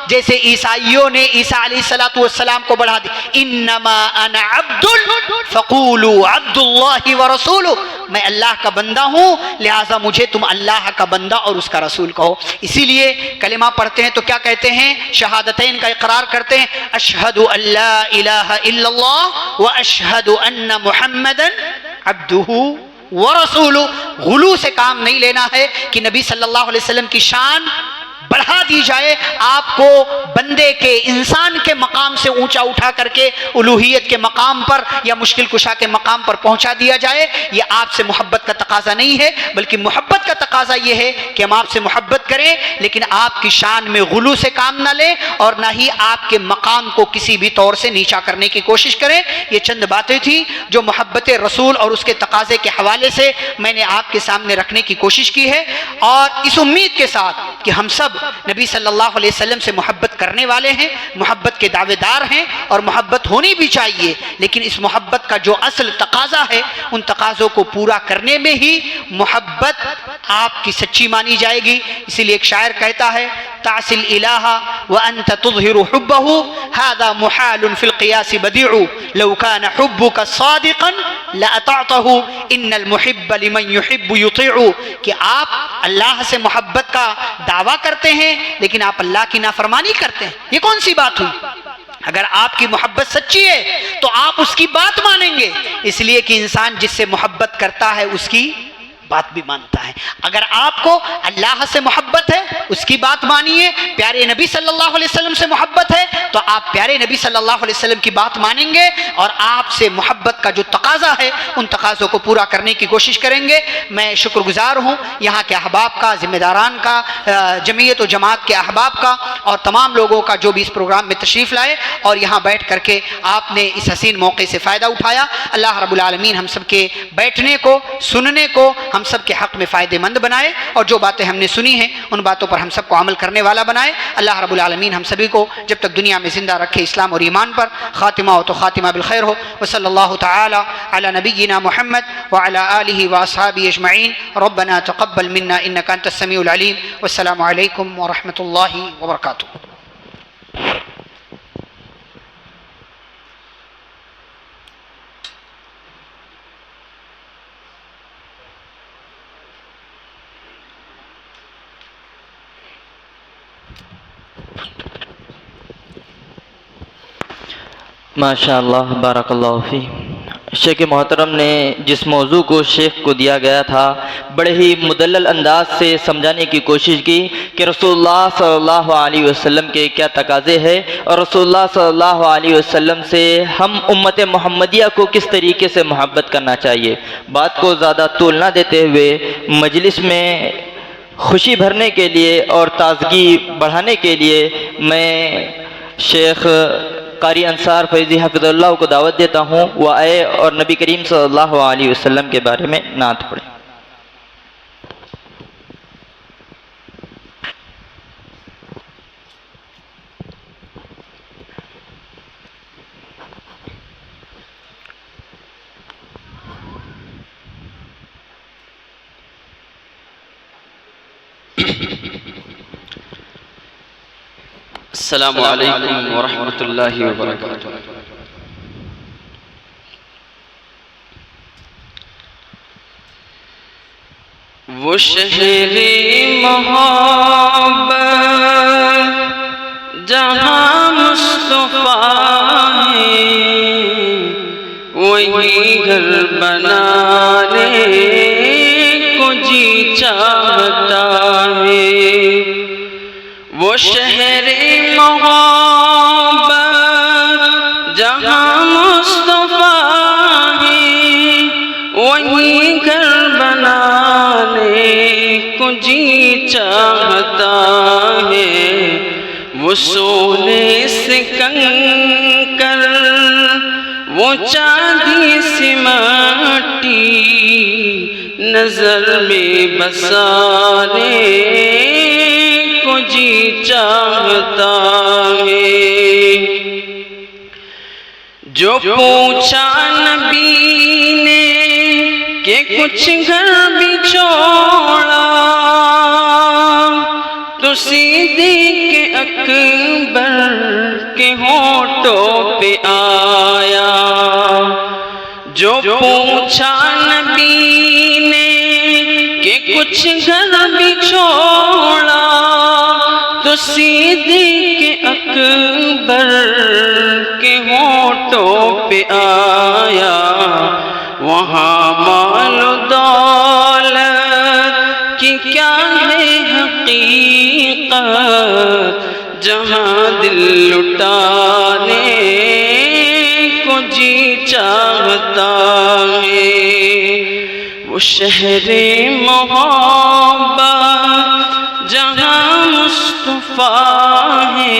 जैसे ईसाइयों ने ईसा अलैहिस्सलातु वस्सलाम को बढ़ा दी। इन्नमा अना अब्दुल फक़ूलू अब्दुल्लाहि व रसूलुहु, मैं अल्लाह का बंदा हूँ लिहाजा मुझे तुम अल्लाह का बंदा और उसका रसूल कहो। इसीलिए कलिमा पढ़ते हैं तो क्या कहते हैं? शहादतैन का इकरार करते हैं, अशहदु अल्ला इलाहा इल्लल्लाह व अशहदु अन्ना मुहम्मदन अब्दुहु व रसूलुहु। गुलू से काम नहीं लेना है कि नबी सल्लल्लाहु अलैहि वसल्लम की शान बढ़ा दी जाए, आपको बंदे के इंसान के मकाम से ऊंचा उठा करके उलूहियत के मकाम पर या मुश्किल कुशा के मकाम पर पहुंचा दिया जाए। यह आपसे मोहब्बत का तकाजा नहीं है, बल्कि मोहब्बत का तकाजा यह है कि हम आपसे मोहब्बत करें लेकिन आपकी शान में गुलू से काम ना लें और ना ही आपके मकाम को किसी भी तौर से नीचा करने की कोशिश करें। ये चंद बातें थी जो मोहब्बत रसूल और उसके तकाजे के हवाले से मैंने आपके सामने रखने की कोशिश की है, और इस उम्मीद के साथ कि हम सब नबी सल्लल्लाहु अलैहि वसल्लम से मोहब्बत करने वाले हैं, मोहब्बत के दावेदार हैं और मोहब्बत होनी भी चाहिए। लेकिन इस मोहब्बत का जो असल तकाजा है उन तकाज़ों को पूरा करने में ही मोहब्बत आपकी सच्ची मानी जाएगी। इसीलिए एक शायर कहता है, तासिल इलाहा व अंत तुज़हिरु हुब्बहु हादा मुहालुन फिल क़ियास बदीउ लौ कान हुब्बुका सादिक़न लअतअतहु इन्नल मुहिब्ब लिमन युहिब्बु युतीउ। कि आप अल्लाह से मोहब्बत का दावा करते हैं लेकिन आप अल्लाह की नाफरमानी करते हैं, ये कौन सी बात हुई? अगर आपकी मोहब्बत सच्ची है तो आप उसकी बात मानेंगे, इसलिए कि इंसान जिससे मोहब्बत करता है उसकी बात भी मानता है। अगर आपको अल्लाह से मोहब्बत है उसकी बात मानिए, प्यारे नबी सल्लल्लाहु अलैहि वसल्लम से मोहब्बत है तो आप प्यारे नबी सल्लल्लाहु अलैहि वसल्लम की बात मानेंगे और आपसे मोहब्बत का जो तकाजा है उन तकाज़ों को पूरा करने की कोशिश करेंगे। मैं शुक्रगुजार हूँ यहाँ के अहबाब का, ज़िम्मेदारान का, जमीयत व जमात के अहबाब का और तमाम लोगों का जो भी इस प्रोग्राम में तशरीफ़ लाए और यहाँ बैठ करके आपने इस हसीन मौके से फ़ायदा उठाया। अल्लाह रब्बुल आलमीन हम सब के बैठने को, सुनने को हम सब के हक़ में फ़ायदेमंद बनाए और जो बातें हमने सुनी हैं उन बातों पर हम सबको अमल करने वाला बनाए। अल्लाह रब्बुल आलमीन हम सभी को जब तक दुनिया में ज़िंदा रखे इस्लाम और ईमान पर, ख़ातिमा हो तो ख़ातिमा बिल खैर हो। व सल्लल्लाहु तआला अला नबिय्यिना मुहम्मद व अला आलिहि व अस्हाबिहि अजमईन। रब्बना तक़ब्बल मिन्ना इन्नका अंतस समीउल अलीम। वस्सलामु अलैकुम व रहमतुल्लाहि व बरकातुहू। माशाअल्लाह बारकल्लाहु फी। शेख मोहतरम ने जिस मौजू को शेख को दिया गया था बड़े ही मुदल्लल अंदाज से समझाने की कोशिश की कि रसूलुल्लाह सल्लल्लाहु अलैहि वसल्लम के क्या तकाज़े हैं और रसूलुल्लाह सल्लल्लाहु अलैहि वसल्लम से हम उम्मत मोहम्मदिया को किस तरीके से मोहब्बत करना चाहिए। बात को ज़्यादा तूल ना देते हुए मजलिस में खुशी भरने के लिए और ताज़गी बढ़ाने के लिए मैं शेख कारी अंसार फैज़ी हफ़िज़ुल्लाह को दावत देता हूँ वह आए और नबी करीम सल्लल्लाहु अलैहि वसल्लम के बारे में नात पढ़े। अस्सलामु अलैकुम व रहमतुल्लाहि व बरकातुहू। वो शहरे मोहब्बत जहाँ मुस्तफ़ा है वही घर बनाने को जी चाहता है। वो शहरे मोहब्बत जहाँ मुस्तफ़ा है वही घर बनाने को जी चाहता है। वो सोने से कंकर वो चांदी से माटी नजर में बसाने को जी चाहता है। जो पूछा नबी ने कि कुछ घर भी छोड़ा, तो सिद्दीक़ अकबर के होठों पे आया। जो पूछा नबी ने कि कुछ घर भी छोड़ा, तो सिद्दीक़ अकबर के होठों पे आया। वहाँ माल दौलत की क्या है हकीकत, जहाँ दिल लुटाने को जी चाहता है। वो शहरे मोहब्बत जहाँ मुस्तफ़ा है,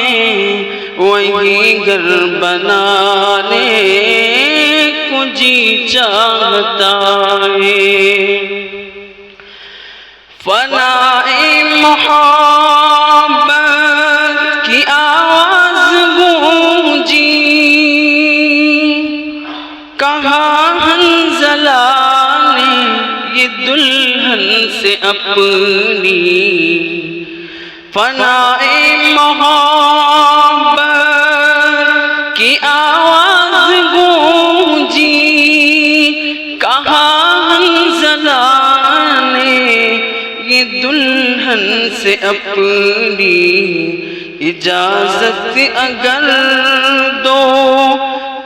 वही घर बनाने को जी चाहता है। फनाए मोहब्बत की आवाज़ गूंजी, कहा हंज़ला ने ये दुल्हन से अपनी। फनाए मोहब्बत की आवाज़ गूंजी, कहा हंज़ला ने ये दुल्हन से अपनी। इजाज़त अगर दो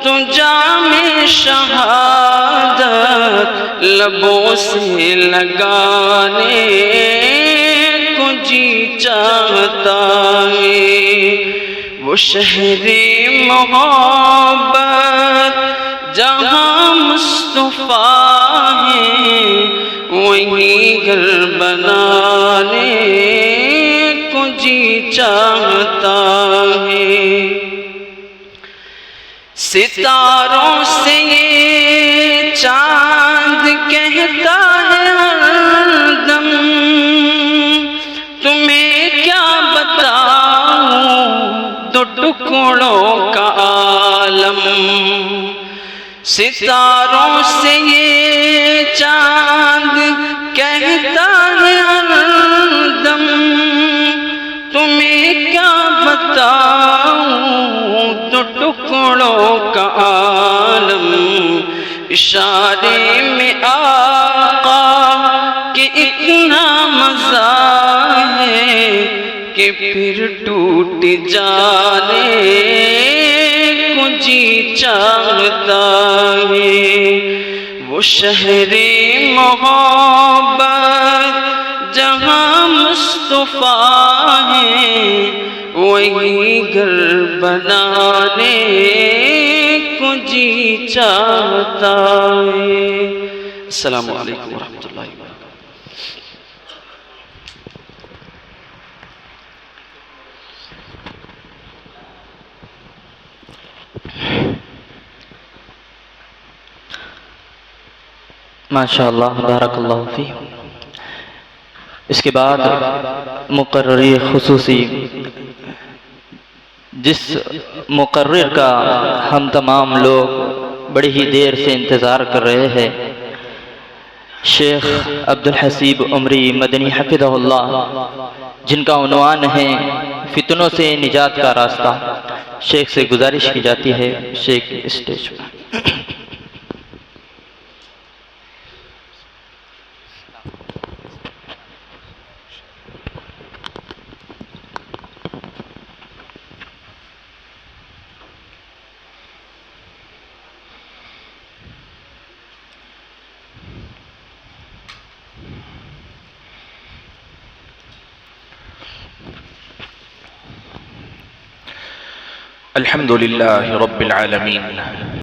तो जामे शहादत लबों से लगाने को जी चाहता है। वो शहरे मोहब्बत जहाँ मुस्तफ़ा है, वही घर बनाने को जी चाहता है। सितारों से ये चांद कहता है हरदम, तुम्हें क्या बताऊं दो टुकड़ों का आलम। सितारों से ये चांद कहता है हरदम, तुम्हें क्या बताऊं दो टुकड़ों का आलम। इशारे में आका के इतना मज़ा है कि फिर टूट जाने को जी चाहता है। वो शहरे मोहब्बत जहाँ मुस्तफ़ा है, वही घर बनाने को जी चाहता है। अस्सलामु अलैकुम वरहमतुल्लाहि वबरकातुहू। माशाअल्लाह बारकल्लाहु फी। इसके बाद मुकर्ररी खुसूसी, जिस मुकर्रर का हम तमाम लोग बड़ी ही देर से इंतज़ार कर रहे हैं, शेख अब्दुल हसीब उमरी मदनी हफ़िज़हुल्लाह, जिनका उन्वान है फितनों से निजात का रास्ता, शेख से गुजारिश की जाती है शेख स्टेज पर। अल्हम्दुलिल्लाहि रब्बिल आलमीन